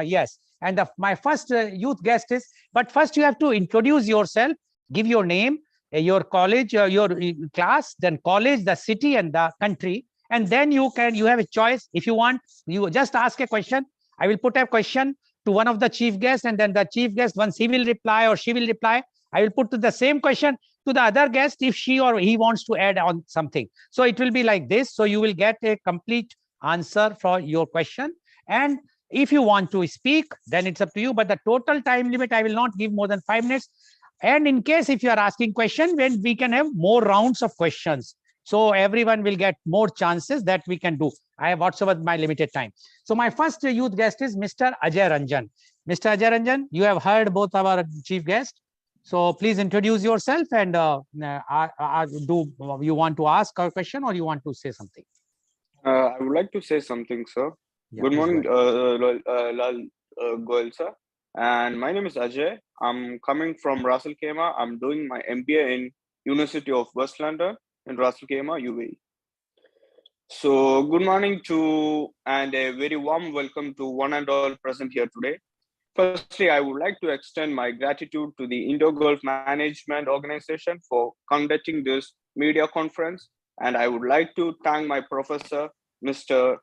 Yes. And my first youth guest is, but first you have to introduce yourself, give your name, your college, your class, then college, the city and the country. And then you have a choice. If you want, you just ask a question. I will put a question to one of the chief guests, and then the chief guest, once he will reply or she will reply, I will put to the same question to the other guest if she or he wants to add on something. So it will be like this. So you will get a complete answer for your question. And if you want to speak, then it's up to you. But the total time limit, I will not give more than 5 minutes. And in case if you are asking question, then we can have more rounds of questions. So everyone will get more chances that we can do. I have whatsoever my limited time. So my first youth guest is Mr. Ajay Ranjan. Mr. Ajay Ranjan, you have heard both our chief guests. So please introduce yourself and do you want to ask a question or you want to say something? I would like to say something, sir. Yeah, good morning, Lal Goel, sir. And my name is Ajay. I'm coming from Ras Al Khaimah. I'm doing my MBA in University of West London in Ras Al Khaimah, UAE. So good morning to and a very warm welcome to one and all present here today. Firstly, I would like to extend my gratitude to the Indo-Gulf Management Organization for conducting this media conference. And I would like to thank my professor, Mr.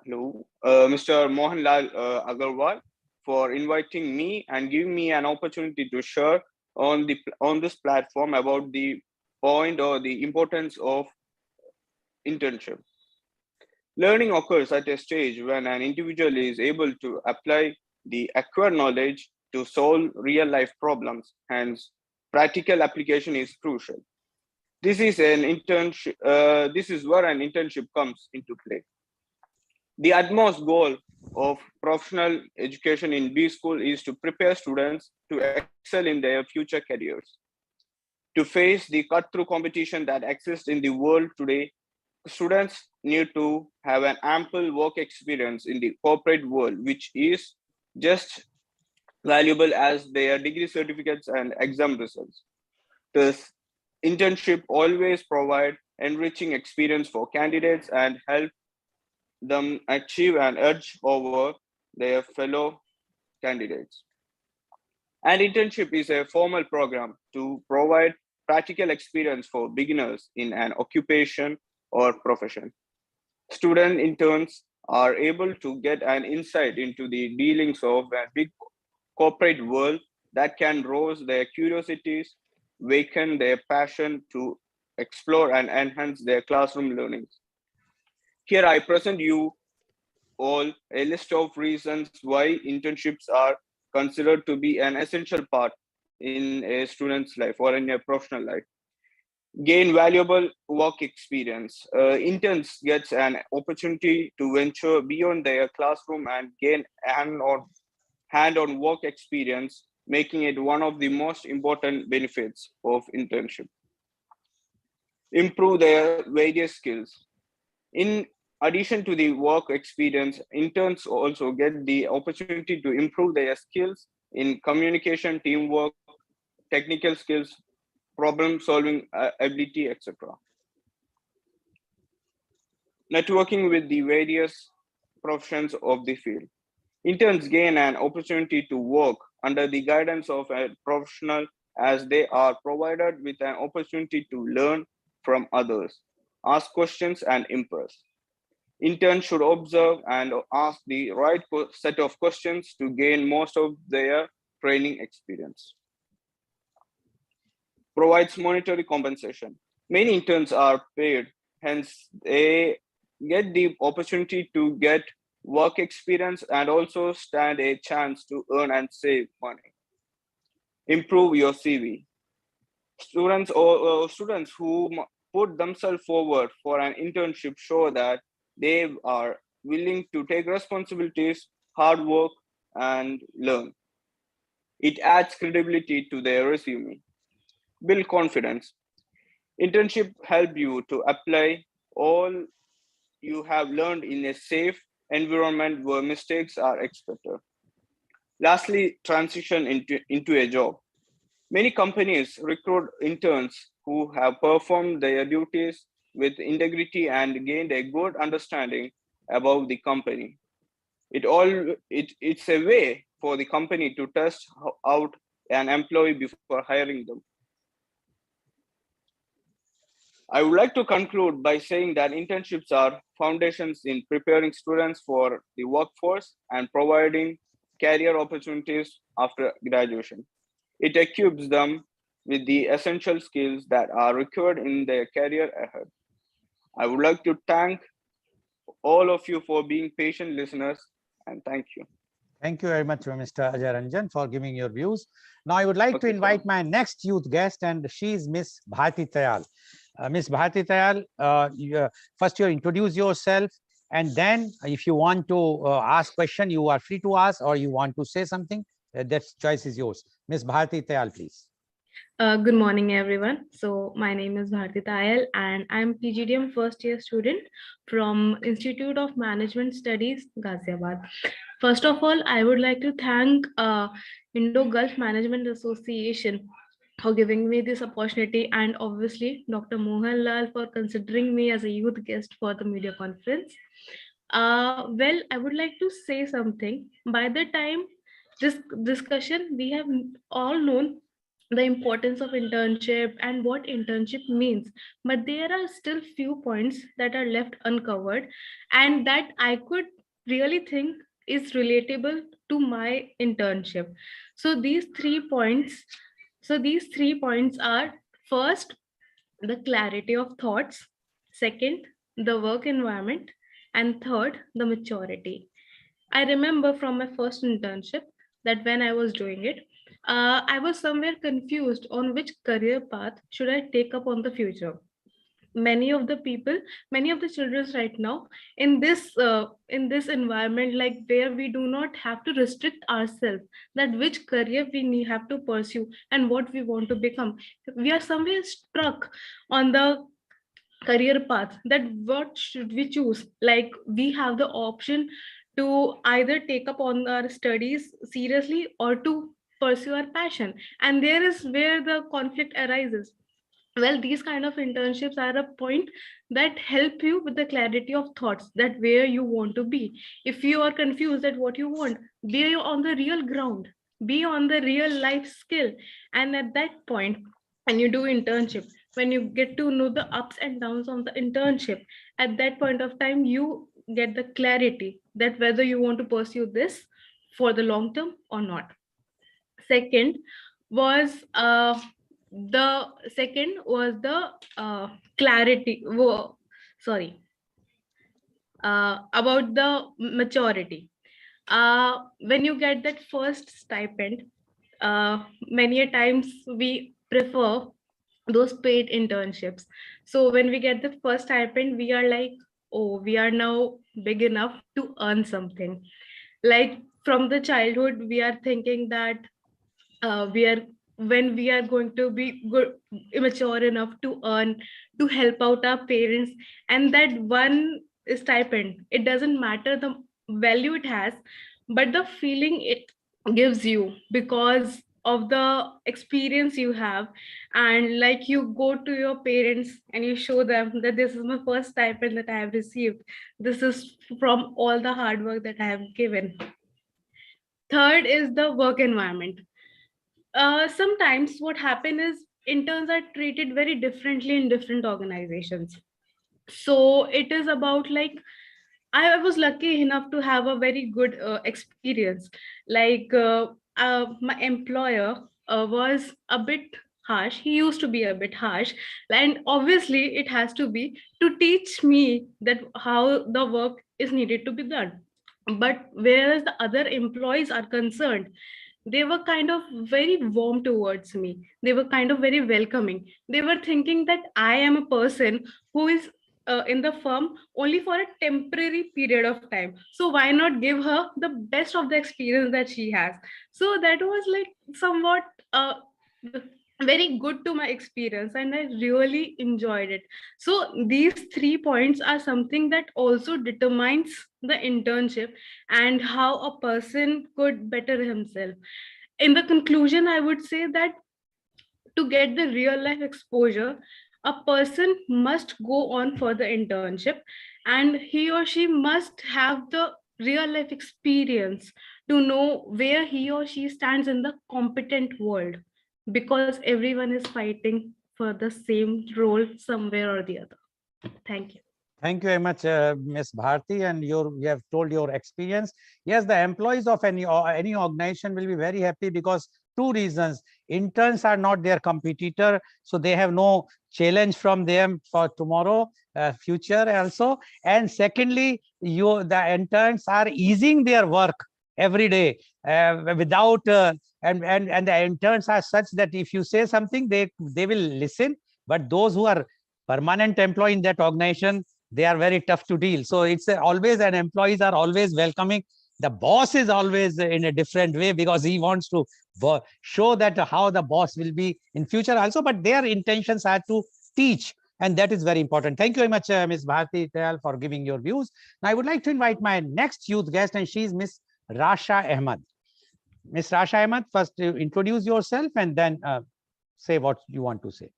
Mohanlal Agarwal, for inviting me and giving me an opportunity to share on this platform about the point or the importance of internship. Learning occurs at a stage when an individual is able to apply the acquired knowledge to solve real-life problems. Hence, practical application is crucial. This is an internship. This is where an internship comes into play. The utmost goal of professional education in B school is to prepare students to excel in their future careers. To face the cut-through competition that exists in the world today, students need to have an ample work experience in the corporate world, which is just valuable as their degree certificates and exam results. Thus, internship always provide enriching experience for candidates and help them achieve an edge over their fellow candidates. An internship is a formal program to provide practical experience for beginners in an occupation or profession. Student interns are able to get an insight into the dealings of a big corporate world that can rouse their curiosities, waken their passion to explore and enhance their classroom learnings. Here I present you all a list of reasons why internships are considered to be an essential part in a student's life or in a professional life. Gain valuable work experience. Interns gets an opportunity to venture beyond their classroom and gain hand-on work experience, making it one of the most important benefits of internship. Improve their various skills. In addition to the work experience, interns also get the opportunity to improve their skills in communication, teamwork, technical skills, problem solving ability, etc. Networking with the various professions of the field. Interns gain an opportunity to work under the guidance of a professional as they are provided with an opportunity to learn from others, ask questions and impress. Interns should observe and ask the right set of questions to gain most of their training experience. Provides monetary compensation. Many interns are paid, hence they get the opportunity to get work experience and also stand a chance to earn and save money. Improve your CV. Students who put themselves forward for an internship show that they are willing to take responsibilities, hard work, and learn. It adds credibility to their resume. Build confidence. Internship help you to apply all you have learned in a safe environment where mistakes are expected. Lastly, transition into a job. Many companies recruit interns who have performed their duties with integrity and gained a good understanding about the company. It's a way for the company to test out an employee before hiring them. I would like to conclude by saying that internships are foundations in preparing students for the workforce and providing career opportunities after graduation. It equips them with the essential skills that are required in their career ahead. I would like to thank all of you for being patient listeners, and thank you. Thank you very much, Mr. Ajay Ranjan, for giving your views. Now, I would like to invite my next youth guest, and she is Miss Bharti Tayal. Miss Bharti Tayal, first you introduce yourself, and then if you want to ask question, you are free to ask, or you want to say something, that choice is yours. Miss Bharti Tayal, please. Good morning, everyone. So my name is Bharti Tayal, and I'm PGDM first year student from Institute of Management Studies, Ghaziabad. First of all, I would like to thank Indo-Gulf Management Association for giving me this opportunity, and obviously Dr. Mohan Lal for considering me as a youth guest for the media conference. Well, I would like to say something. By the time this discussion, we have all known the importance of internship and what internship means, but there are still few points that are left uncovered and that I could really think is relatable to my internship. So these 3 points are: first, the clarity of thoughts; second, the work environment; And third, the maturity. I remember from my first internship that when I was doing it, I was somewhere confused on which career path should I take up on the future. Many of the people, many of the children right now in this environment, like where we do not have to restrict ourselves that which career have to pursue and what we want to become. We are somewhere struck on the career path that what should we choose. Like we have the option to either take up on our studies seriously or to pursue our passion, and there is where the conflict arises. Well, these kind of internships are a point that help you with the clarity of thoughts that where you want to be. If you are confused at what you want, be on the real ground, be on the real life skill. And at that point, when you do internship, when you get to know the ups and downs of the internship, at that point of time, you get the clarity that whether you want to pursue this for the long term or not. Second was the clarity. Sorry, about the maturity. When you get that first stipend, many a times we prefer those paid internships. So when we get the first stipend, we are like, oh, we are now big enough to earn something. Like from the childhood, we are thinking that when we are going to be good, immature enough to earn, to help out our parents, and that one stipend, it doesn't matter the value it has, but the feeling it gives you because of the experience you have. And like you go to your parents and you show them that this is my first stipend that I have received, this is from all the hard work that I have given. Third is the work environment. Sometimes what happens is interns are treated very differently in different organizations. So it is about like, I was lucky enough to have a very good experience. Like my employer was a bit harsh. He used to be a bit harsh, and obviously it has to be to teach me that how the work is needed to be done. But whereas the other employees are concerned, they were kind of very warm towards me. They were kind of very welcoming. They were thinking that I am a person who is in the firm only for a temporary period of time. So why not give her the best of the experience that she has? So that was like somewhat very good to my experience, and I really enjoyed it. So these 3 points are something that also determines the internship and how a person could better himself. In the conclusion, I would say that to get the real life exposure, a person must go on for the internship, and he or she must have the real life experience to know where he or she stands in the competent world, because everyone is fighting for the same role somewhere or the other. Thank you. Thank you very much, Ms. Bharti, and you have told your experience. Yes, the employees of any organization will be very happy because 2 reasons. Interns are not their competitor, so they have no challenge from them for tomorrow, future also. And secondly, the interns are easing their work every day without and the interns are such that if you say something, they will listen. But those who are permanent employee in that organization, they are very tough to deal. So it's always, and employees are always welcoming. The boss is always in a different way because he wants to show that how the boss will be in future also, but their intentions are to teach, and that is very important. Thank you very much, Ms. Bharti Dayal, for giving your views. Now I would like to invite my next youth guest, and she is Ms. Rasha Ahmed. Ms. Rasha Ahmed, first introduce yourself and then say what you want to say.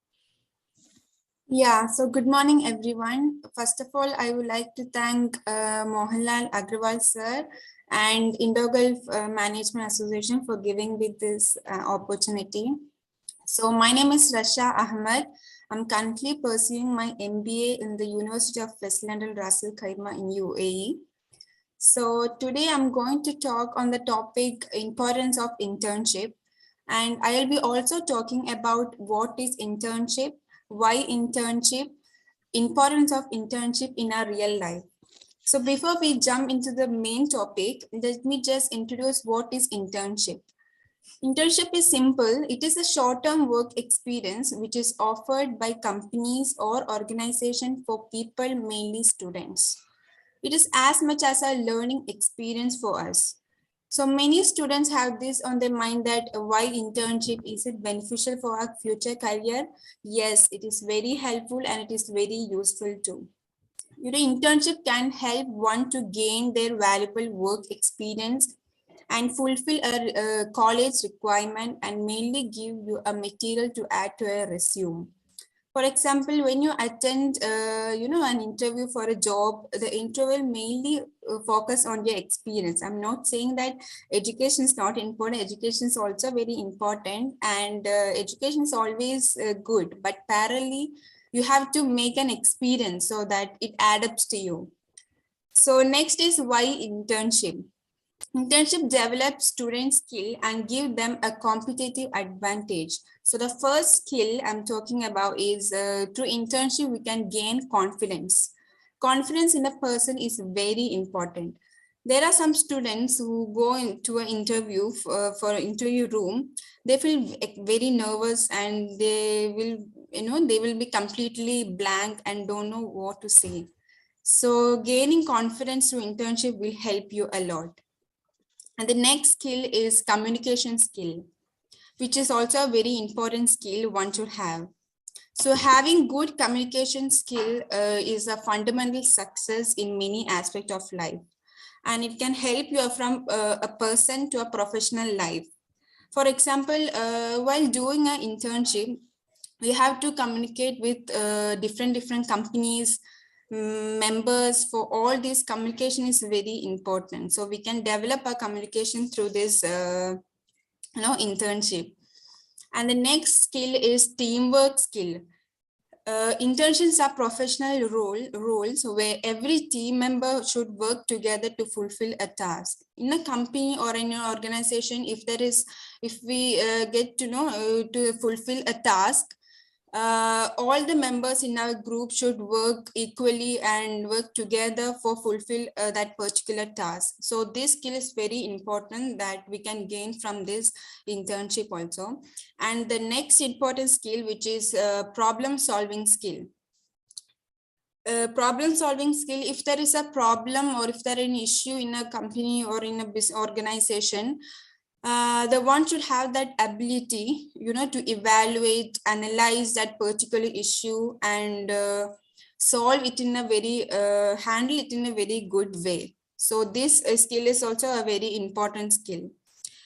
Yeah, so good morning, everyone. First of all, I would like to thank Mohanlal Agrawal sir and Indogulf Management Association for giving me this opportunity. So my name is Rasha Ahmed. I'm currently pursuing my MBA in the University of West London, Ras Al Khaimah in UAE. So today I'm going to talk on the topic importance of internship, and I'll be also talking about what is internship, why internship, importance of internship in our real life. So before we jump into the main topic, let me just introduce what is internship. Internship is simple. It is a short-term work experience which is offered by companies or organizations for people, mainly students. It is as much as a learning experience for us. So many students have this on their mind that why internship, is it beneficial for our future career? Yes, it is very helpful and it is very useful too. Internship can help one to gain their valuable work experience and fulfill a college requirement and mainly give you a material to add to a resume. For example, when you attend, an interview for a job, the interview mainly focus on your experience. I'm not saying that education is not important. Education is also very important, and education is always good. But parallelly, you have to make an experience so that it adapts to you. So next is why internship. Internship develops student skill and give them a competitive advantage. So the first skill I'm talking about is through internship, we can gain confidence. Confidence in a person is very important. There are some students who go into an interview for an interview room. They feel very nervous and they will be completely blank and don't know what to say. So gaining confidence through internship will help you a lot. And the next skill is communication skill, which is also a very important skill one should have. So having good communication skill is a fundamental success in many aspects of life. And it can help you from a person to a professional life. For example, while doing an internship, we have to communicate with different companies, members. For all this, communication is very important. So we can develop our communication through this internship. And the next skill is teamwork skill. Internships are professional roles where every team member should work together to fulfill a task. In a company or in an organization, if we get to fulfill a task, all the members in our group should work equally and work together for fulfill that particular task. So this skill is very important that we can gain from this internship also. And the next important skill, which is problem solving skill. Problem solving skill, if there is a problem or if there is an issue in a company or in a business organization, the one should have that ability, to evaluate, analyze that particular issue and solve it in a very, handle it in a very good way. So this skill is also a very important skill.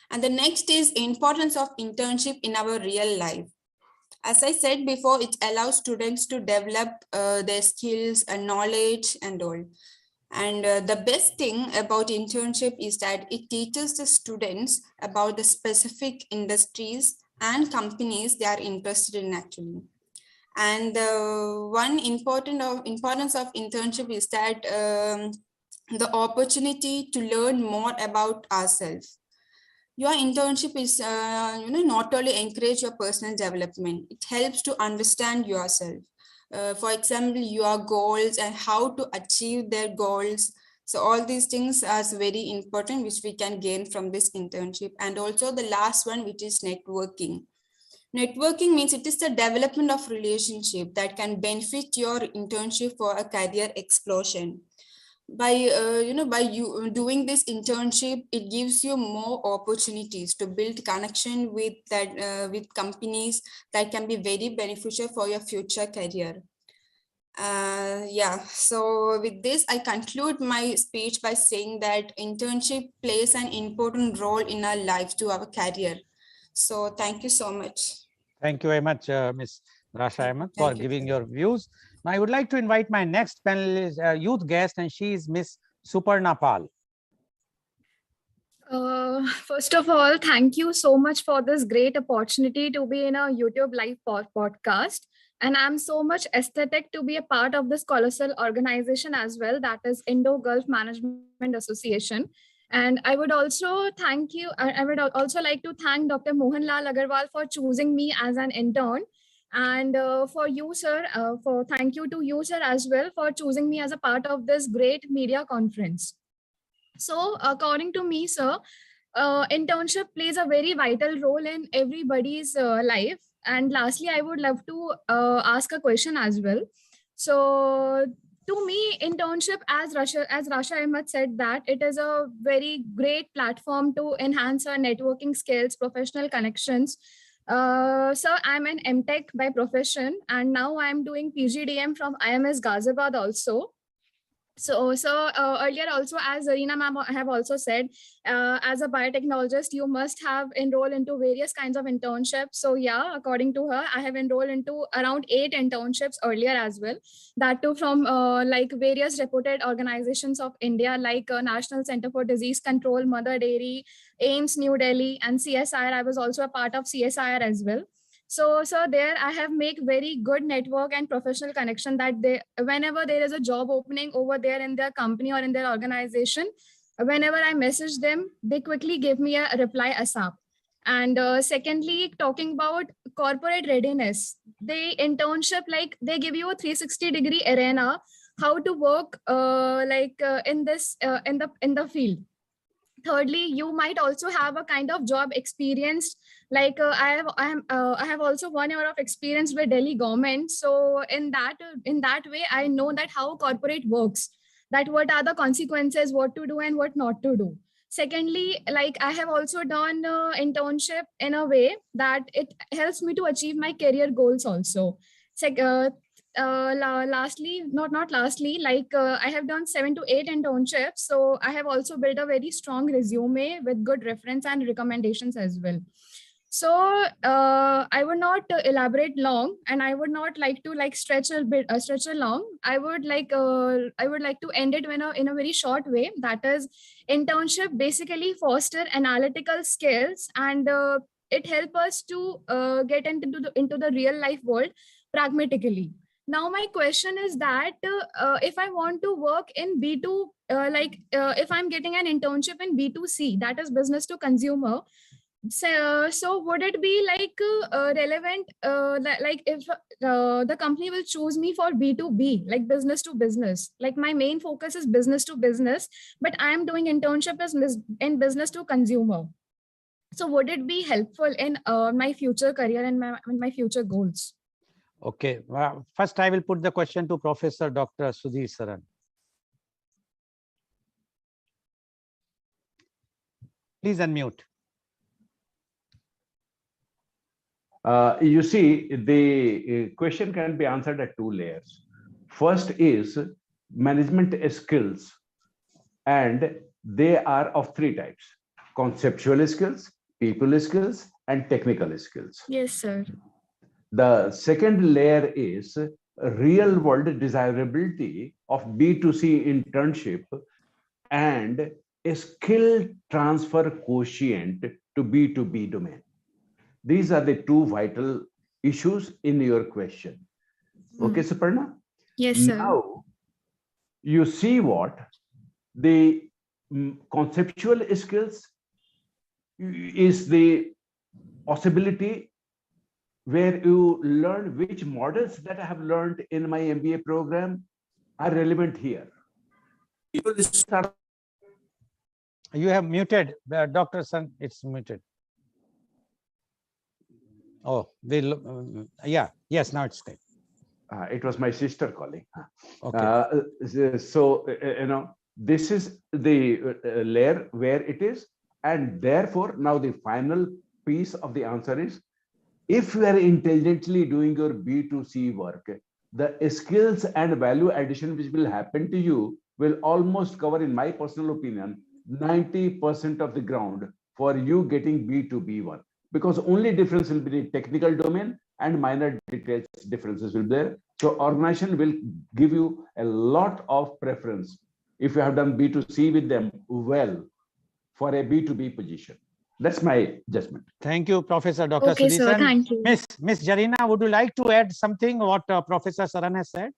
And the next is importance of internship in our real life. As I said before, it allows students to develop their skills and knowledge and all. And the best thing about internship is that it teaches the students about the specific industries and companies they are interested in actually. And one importance of internship is that the opportunity to learn more about ourselves. Your internship is, not only encourage your personal development, it helps to understand yourself. For example, your goals and how to achieve their goals. So all these things are very important, which we can gain from this internship. And also the last one, which is networking. Networking means it is the development of relationship that can benefit your internship for a career explosion. By doing this internship, it gives you more opportunities to build connection with with companies that can be very beneficial for your future career. So with this, I conclude my speech by saying that internship plays an important role in our life to our career. So thank you so much. Thank you very much, Ms. Rasha Ahmed, for giving your views. Now, I would like to invite my next panelist, youth guest, and she is Ms. Suparna Pal. First of all, thank you so much for this great opportunity to be in a YouTube live podcast. And I'm so much ecstatic to be a part of this colossal organization as well, that is Indo-Gulf Management Association. And I would also I would also like to thank Dr. Mohanlal Agarwal for choosing me as an intern. And for you, sir, thank you to you, sir, as well for choosing me as a part of this great media conference. So according to me, sir, internship plays a very vital role in everybody's life. And lastly, I would love to ask a question as well. So to me, internship, as Rasha Ahmed said, that it is a very great platform to enhance our networking skills, professional connections. So I'm an MTech by profession, and now I'm doing PGDM from IMS Ghaziabad also. So earlier also, as Zarina ma'am have also said, as a biotechnologist, you must have enrolled into various kinds of internships. So yeah, according to her, I have enrolled into around 8 internships earlier as well. That too from like various reputed organizations of India, like National Center for Disease Control, Mother Dairy, AIMS New Delhi, and CSIR. I was also a part of CSIR as well. So there I have make very good network and professional connection that they, whenever there is a job opening over there in their company or in their organization, whenever I message them, they quickly give me a reply ASAP. And secondly, talking about corporate readiness, the internship, like they give you a 360-degree arena, how to work in this in the field. Thirdly, you might also have a kind of job experience. Like I have also 1 year of experience with Delhi government. So in that way, I know that how corporate works, that what are the consequences, what to do and what not to do. Secondly, like I have also done internship in a way that it helps me to achieve my career goals also. Lastly, not lastly, like I have done 7 to 8 internships. So I have also built a very strong resume with good reference and recommendations as well. So I would not elaborate long, and I would not like to stretch along. I would like to end it in a very short way. That is, internship basically foster analytical skills, and it helps us to get into the real life world pragmatically. Now, my question is that if I want to work in B2, if I'm getting an internship in B2C, that is business to consumer, so would it be relevant, like if the company will choose me for B2B, like business to business? Like my main focus is business to business, but I am doing internship in business to consumer. So would it be helpful in my future career and my future goals? Okay, first I will put the question to Professor Dr. Sudhi Saran. Please unmute. You see, the question can be answered at 2 layers. First is management skills, and they are of 3 types: conceptual skills, people skills, and technical skills. Yes, sir. The second layer is real world desirability of B2C internship and a skill transfer quotient to B2B domain. These are the 2 vital issues in your question. Okay, Suparna? Yes, sir. Now, you see what the conceptual skills is the possibility where you learn which models that I have learned in my MBA program are relevant here. You have muted, Dr. San, it's muted. Oh, yeah, yes, now it's good. It was my sister calling. Okay. So, this is the layer where it is. And therefore, now the final piece of the answer is, if you are intelligently doing your B2C work, the skills and value addition which will happen to you will almost cover, in my personal opinion, 90% of the ground for you getting B2B work. Because only difference will be the technical domain and minor details differences will be there. So organization will give you a lot of preference if you have done B2C with them well for a B2B position. That's my judgment. Thank you, Professor Dr. Okay, Sudhi sir, Saran. thank you. Miss Jarina, would you like to add something what Professor Saran has said?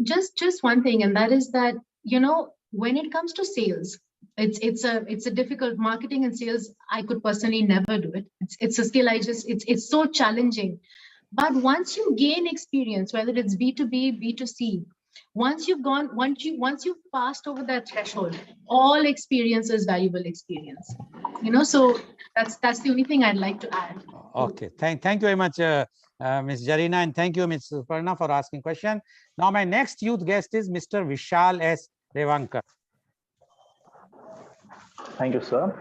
Just one thing, and that is that, when it comes to sales, It's a difficult marketing and sales. I could personally never do it. It's a skill. It's so challenging. But once you gain experience, whether it's B2B, B2C, once you've passed over that threshold, all experience is valuable experience. So that's the only thing I'd like to add. Okay, thank you very much, Ms. Jarina, and thank you, Ms. Suparna, for asking question. Now, my next youth guest is Mr. Vishal S. Revankar. Thank you, sir.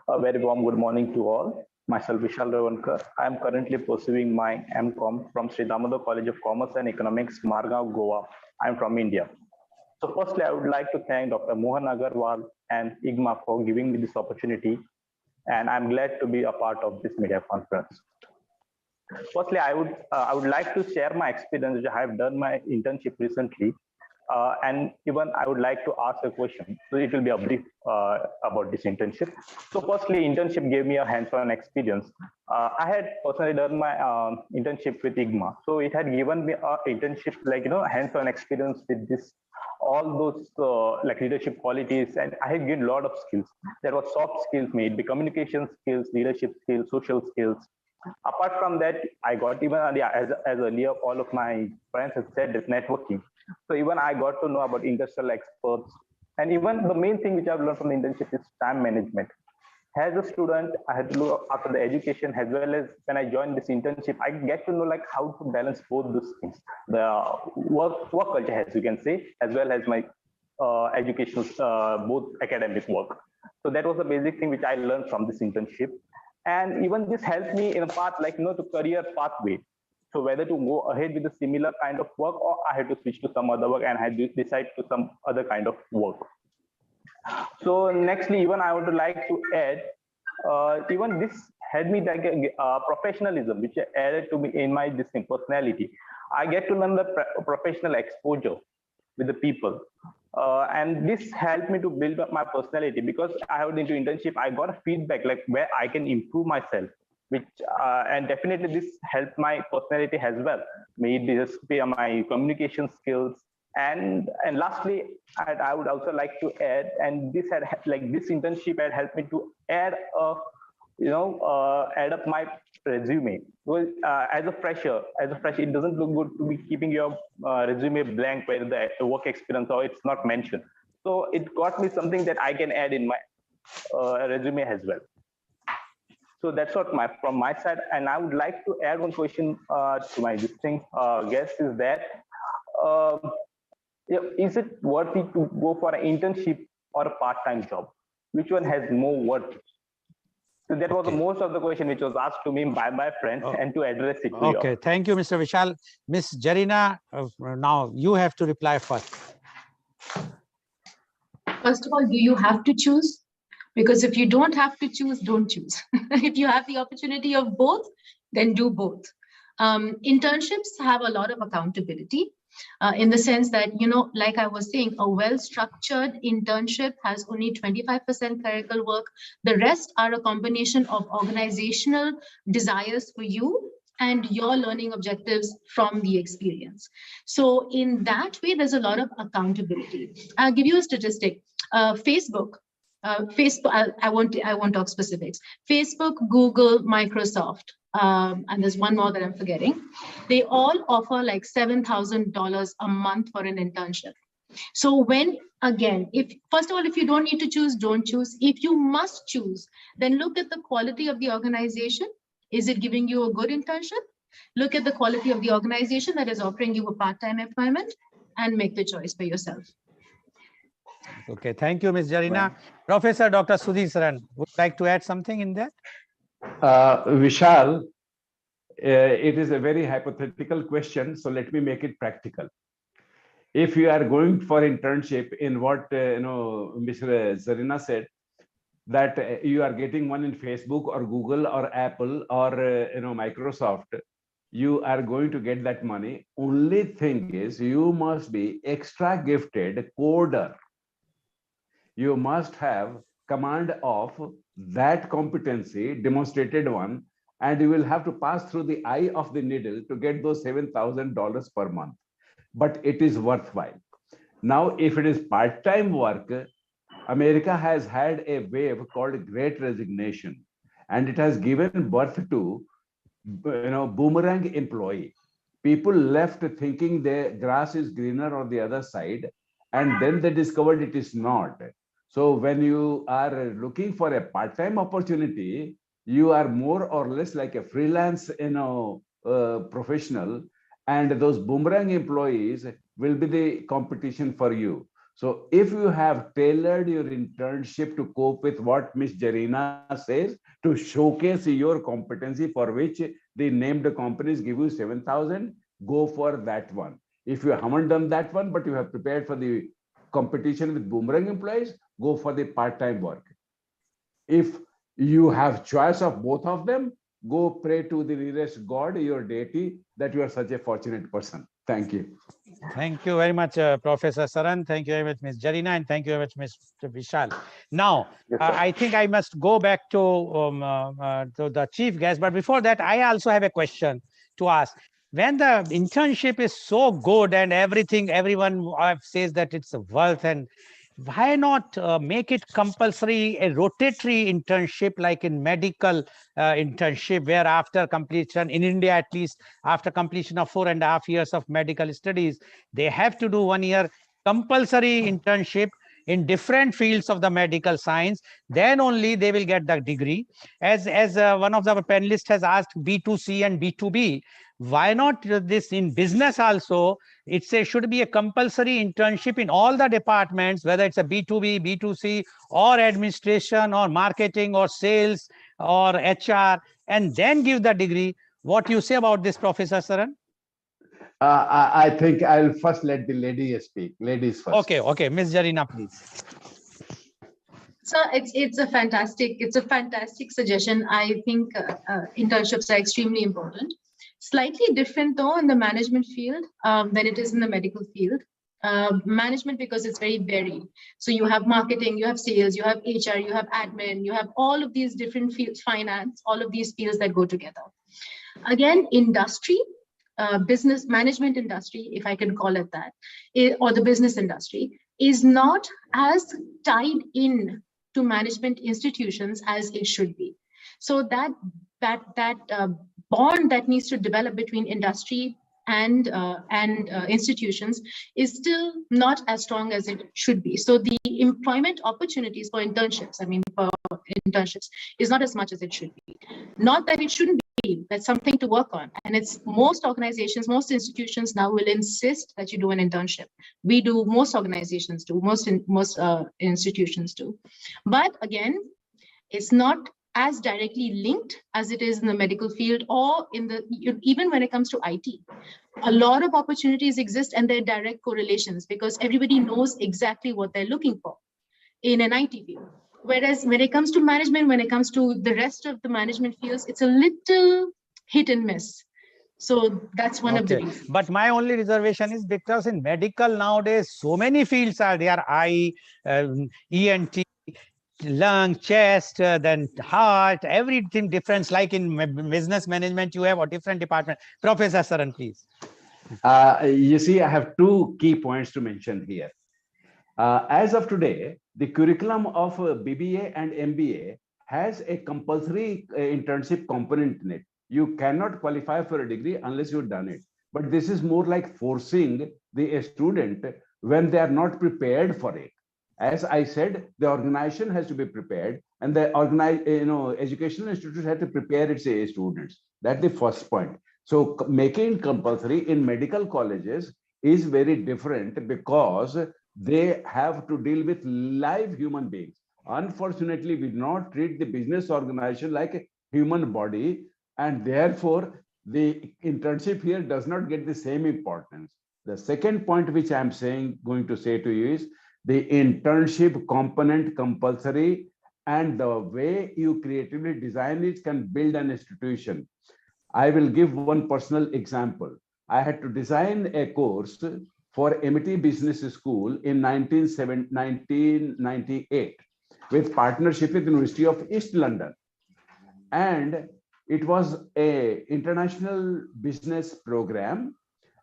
A very warm good morning to all. Myself, Vishal Revankar. I am currently pursuing my M.Com from Sri Damodar College of Commerce and Economics, Margao, Goa. I am from India. So firstly, I would like to thank Dr. Mohan Agarwal and 𝐂𝐀𝐑𝐔 for giving me this opportunity. And I'm glad to be a part of this media conference. Firstly, I would like to share my experience, which I have done my internship recently. And even I would like to ask a question. So it will be a brief about this internship. So firstly, internship gave me a hands-on experience. I had personally done my internship with 𝐂𝐀𝐑𝐔. So it had given me an internship, like, hands-on experience with this, all those like leadership qualities. And I had gained a lot of skills. There were soft skills, maybe communication skills, leadership skills, social skills. Apart from that, I got even, as earlier, all of my friends have said, it's networking. So even I got to know about industrial experts. And even the main thing which I've learned from the internship is time management. As a student, I had to look after the education, as well as when I joined this internship, I get to know like how to balance both those things. The work culture, as you can say, as well as my educational, both academic work. So that was the basic thing which I learned from this internship. And even this helped me in a path like, to career pathway. So whether to go ahead with a similar kind of work, or I had to switch to some other work and I had to decide to some other kind of work. So nextly, even I would like to add, even this had me like a professionalism, which added to me in my distinct personality. I get to learn the professional exposure with the people. And this helped me to build up my personality, because I went into internship, I got a feedback like where I can improve myself, which and definitely this helped my personality as well. Maybe this my communication skills. And lastly, I would also like to add, and this had like this internship had helped me to add add up my resume. Well, as a fresher, it doesn't look good to be keeping your resume blank where the work experience or it's not mentioned. So it got me something that I can add in my resume as well. So that's what from my side. And I would like to add one question to my distinct guest is that, is it worthy to go for an internship or a part-time job? Which one has more worth? So that was most of the question which was asked to me by my friends, and to address it to you. Okay, thank you, Mr. Vishal. Ms. Jarina, now you have to reply first. First of all, do you have to choose? Because if you don't have to choose, don't choose. If you have the opportunity of both, then do both. Internships have a lot of accountability. In the sense that, like I was saying, a well-structured internship has only 25% clerical work. The rest are a combination of organizational desires for you and your learning objectives from the experience. So in that way, there's a lot of accountability. I'll give you a statistic. Facebook, I won't talk specifics. Facebook, Google, Microsoft, and there's one more that I'm forgetting. They all offer like $7,000 a month for an internship. So when, again, first of all, if you don't need to choose, don't choose. If you must choose, then look at the quality of the organization. Is it giving you a good internship? Look at the quality of the organization that is offering you a part-time employment, and make the choice for yourself. Okay, thank you, Ms. Jarina. Professor Dr. Sudhi Saran, would you like to add something in that? Vishal, it is a very hypothetical question, so let me make it practical. If you are going for internship in what Mr. Zarina said, that you are getting one in Facebook or Google or Apple or Microsoft, you are going to get that money. Only thing is, you must be extra gifted coder. You must have command of that competency, demonstrated one, and you will have to pass through the eye of the needle to get those $7,000 per month. But it is worthwhile. Now, if it is part-time work, America has had a wave called Great Resignation, and it has given birth to, boomerang employee. People left thinking the grass is greener on the other side, and then they discovered it is not. So when you are looking for a part-time opportunity, you are more or less like a freelance, professional, and those boomerang employees will be the competition for you. So if you have tailored your internship to cope with what Miss Jarina says, to showcase your competency for which the named companies give you 7,000, go for that one. If you haven't done that one, but you have prepared for the competition with boomerang employees, go for the part-time work. If you have choice of both of them, go pray to the nearest God, your deity, that you are such a fortunate person. Thank you. Thank you very much, Professor Saran. Thank you very much, Ms. Jarina, and thank you very much, Mr. Vishal. Now, Yes, sir. I think I must go back to the chief guest, but before that, I also have a question to ask. When the internship is so good and everyone says that it's a wealth, and why not make it compulsory, a rotatory internship like in medical internship, where after completion, in India at least, after completion of 4.5 years of medical studies, they have to do 1 year compulsory internship in different fields of the medical science. Then only they will get the degree. As one of the panelists has asked, B2C and B2B, why not this in business also? Should be a compulsory internship in all the departments, whether it's a B2B, B2C, or administration, or marketing, or sales, or HR, and then give the degree. What you say about this, Professor Saran? I think I'll first let the lady speak. Ladies first. Okay, Ms. Jarina, please. So it's a fantastic suggestion. I think internships are extremely important. Slightly different though in the management field than it is in the medical field. Management, because it's very varied. So you have marketing, you have sales, you have HR, you have admin, you have all of these different fields, finance, all of these fields that go together. Again, industry, business management industry, if I can call it that, or the business industry, is not as tied in to management institutions as it should be. So that bond that needs to develop between industry and institutions is still not as strong as it should be. So the employment opportunities for internships, is not as much as it should be. Not that it shouldn't be, that's something to work on. And it's most organizations, most institutions now will insist that you do an internship. We do, most organizations do, most institutions do. But again, it's not as directly linked as it is in the medical field or even when it comes to IT. A lot of opportunities exist and they're direct correlations because everybody knows exactly what they're looking for in an IT field. Whereas when it comes to management, when it comes to the rest of the management fields, it's a little hit and miss. So that's one of the reasons. But my only reservation is because in medical nowadays, so many fields are there, eye, ENT, lung, chest, then heart, everything different. Like in business management, you have a different department. Professor Saran, please. You see, I have two key points to mention here. As of today, the curriculum of BBA and MBA has a compulsory internship component in it. You cannot qualify for a degree unless you've done it. But this is more like forcing the student when they are not prepared for it. As I said, the organization has to be prepared, and the educational institution has to prepare its students. That's the first point. So making compulsory in medical colleges is very different because they have to deal with live human beings. Unfortunately, we do not treat the business organization like a human body, and therefore the internship here does not get the same importance. The second point which I'm going to say to you is the internship component compulsory, and the way you creatively design it can build an institution. I will give one personal example. I had to design a course for MIT Business School in 1998 with partnership with the University of East London. And it was an international business program.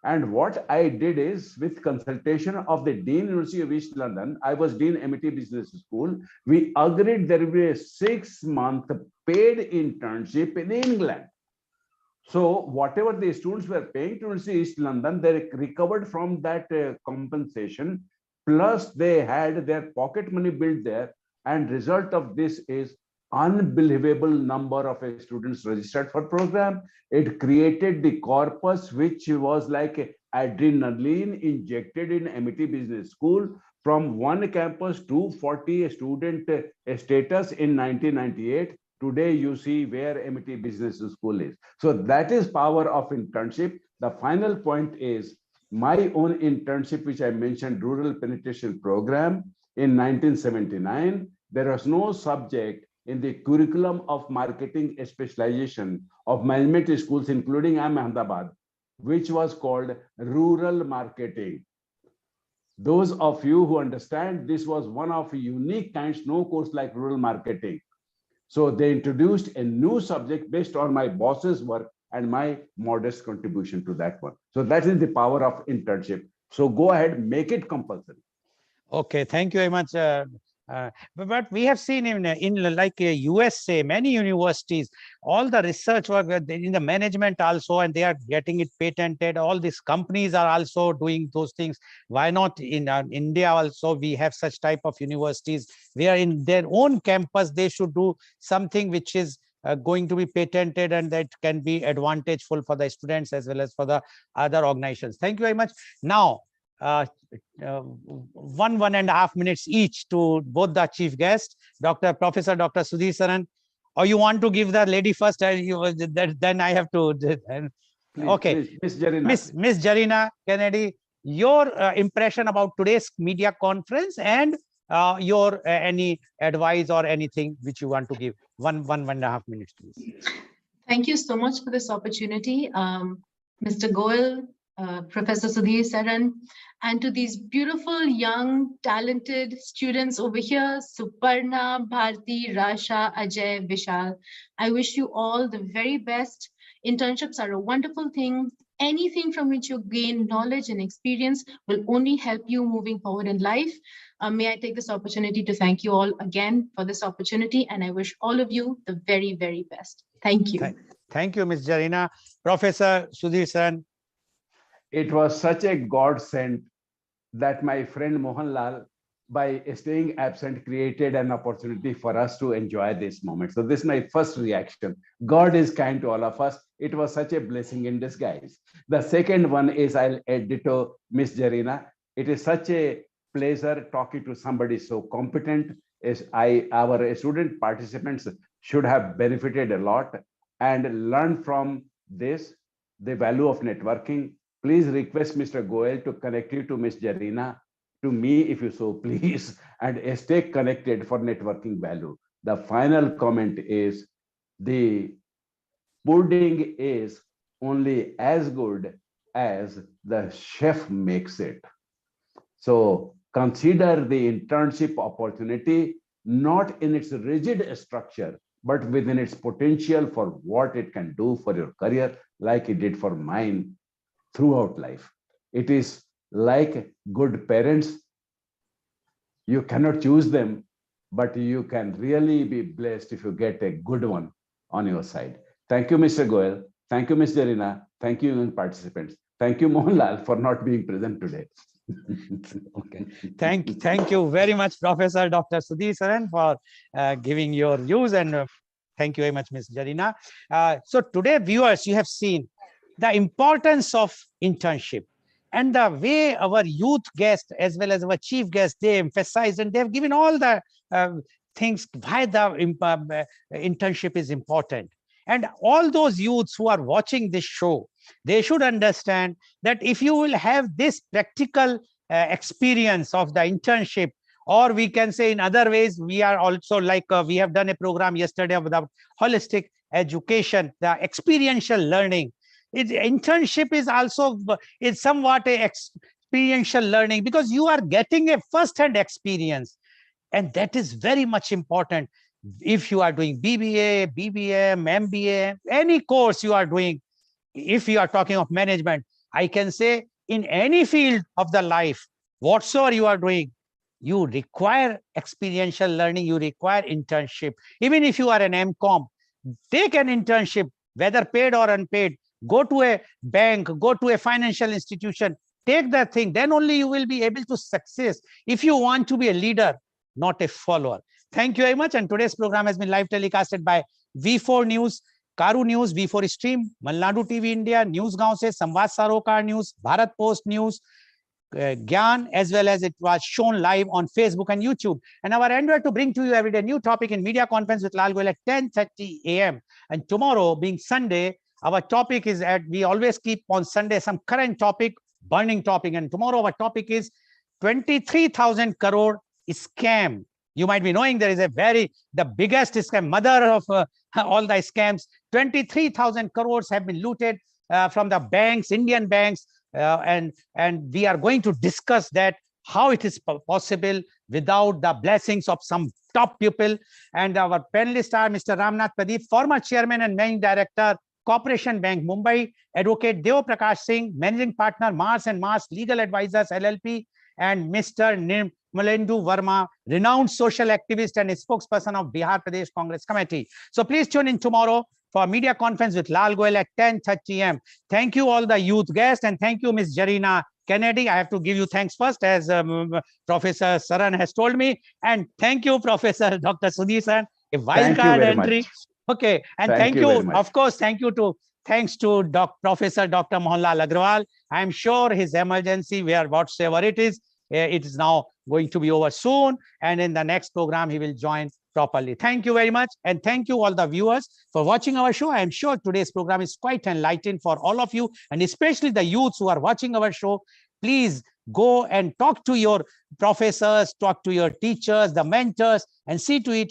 And what I did is, with consultation of the Dean University of East London, I was Dean MIT Business School, we agreed there will be a 6-month paid internship in England. So whatever the students were paying to University of East London, they recovered from that compensation, plus they had their pocket money built there. And result of this is unbelievable number of students registered for program. It created the corpus, which was like adrenaline injected in MIT Business School, from one campus to 40 student status in 1998. Today, you see where MIT Business School is. So that is power of internship. The final point is my own internship, which I mentioned, rural penetration program in 1979. There was no subject in the curriculum of marketing specialization of management schools, including Ahmedabad, which was called rural marketing. Those of you who understand, this was one of unique kinds, no course like rural marketing. So they introduced a new subject based on my boss's work and my modest contribution to that one. So that is the power of internship. So go ahead, make it compulsory. Okay, thank you very much. But we have seen in like USA, many universities, all the research work in the management also, and they are getting it patented. All these companies are also doing those things. Why not in India also? We have such type of universities where in their own campus, they should do something which is going to be patented, and that can be advantageful for the students as well as for the other organizations. Thank you very much. Now, 1.5 minutes each to both the chief guests, Professor Dr. Sudhi Saran. Or you want to give the lady first? Then I have to. Please, okay, please, Miss Jarina. Miss Jarina Kennedy, your impression about today's media conference and your any advice or anything which you want to give. 1.5 minutes, please. Thank you so much for this opportunity, Mr. Goel, Professor Sudhi Saran, and to these beautiful, young, talented students over here, Suparna, Bharti, Rasha, Ajay, Vishal. I wish you all the very best. Internships are a wonderful thing. Anything from which you gain knowledge and experience will only help you moving forward in life. May I take this opportunity to thank you all again for this opportunity, and I wish all of you the very, very best. Thank you. Thank you, Ms. Jarina. Professor Sudhi Saran. It was such a godsend that my friend Mohanlal, by staying absent, created an opportunity for us to enjoy this moment. So this is my first reaction. God is kind to all of us. It was such a blessing in disguise. The second one is, I'll add to Miss Jarina. It is such a pleasure talking to somebody so competent. Our student participants should have benefited a lot and learned from this, the value of networking. Please request Mr. Goel to connect you to Ms. Jarina, to me, if you so please, and stay connected for networking value. The final comment is, the pudding is only as good as the chef makes it. So consider the internship opportunity not in its rigid structure, but within its potential for what it can do for your career, like it did for mine throughout life. It is like good parents. You cannot choose them, but you can really be blessed if you get a good one on your side. Thank you, Mr. Goel. Thank you, Ms. Jarina. Thank you, participants. Thank you, Mohanlal, for not being present today. Okay. Thank you very much, Professor Dr. Sudhi Saran, for giving your views, and thank you very much, Ms. Jarina. So today, viewers, you have seen the importance of internship and the way our youth guests as well as our chief guests, they emphasize, and they have given all the things why the internship is important. And all those youths who are watching this show, they should understand that if you will have this practical experience of the internship, or we can say in other ways, we are also like, we have done a program yesterday about holistic education, the experiential learning. Internship is also somewhat a experiential learning, because you are getting a first-hand experience, and that is very much important. If you are doing BBA, BBM, MBA, any course you are doing, if you are talking of management, I can say in any field of the life, whatsoever you are doing, you require experiential learning, you require internship. Even if you are an MCOM, take an internship, whether paid or unpaid. Go to a bank, go to a financial institution, take that thing, then only you will be able to success if you want to be a leader, not a follower. Thank you very much. And today's program has been live telecasted by V4 News, Caru News, V4 Stream, Malnadu TV India, News Gaon se, Samvad Sarokar News, Bharat Post News, Gyan, as well as it was shown live on Facebook and YouTube. And our endeavor to bring to you every day new topic in media conference with Lal Goel at 10:30 a.m. And tomorrow being Sunday, our topic is we always keep on Sunday some current topic, burning topic. And tomorrow our topic is 23,000 crore scam. You might be knowing there is the biggest scam, mother of all the scams. 23,000 crores have been looted from the banks, Indian banks. And we are going to discuss that, how it is possible without the blessings of some top people. And our panelists are Mr. Ramnath Pradeep, former chairman and managing director, Corporation Bank, Mumbai, Advocate Deo Prakash Singh, managing partner, Mars and Mars Legal Advisors, LLP, and Mr. Nirmalendu Verma, renowned social activist and spokesperson of Bihar Pradesh Congress Committee. So please tune in tomorrow for media conference with Lal Goel at 10:30 a.m. Thank you all the youth guests, and thank you Ms. Jarina Kennedy. I have to give you thanks first, as Professor Saran has told me. And thank you, Professor Dr. Sudhi Saran, a wild card entry. Much. Okay, and thank you of course, thanks to Professor Dr. Mohanlal Agrawal. I'm sure his emergency, whatsoever it is now going to be over soon. And in the next program, he will join properly. Thank you very much. And thank you all the viewers for watching our show. I am sure today's program is quite enlightening for all of you, and especially the youths who are watching our show. Please go and talk to your professors, talk to your teachers, the mentors, and see to it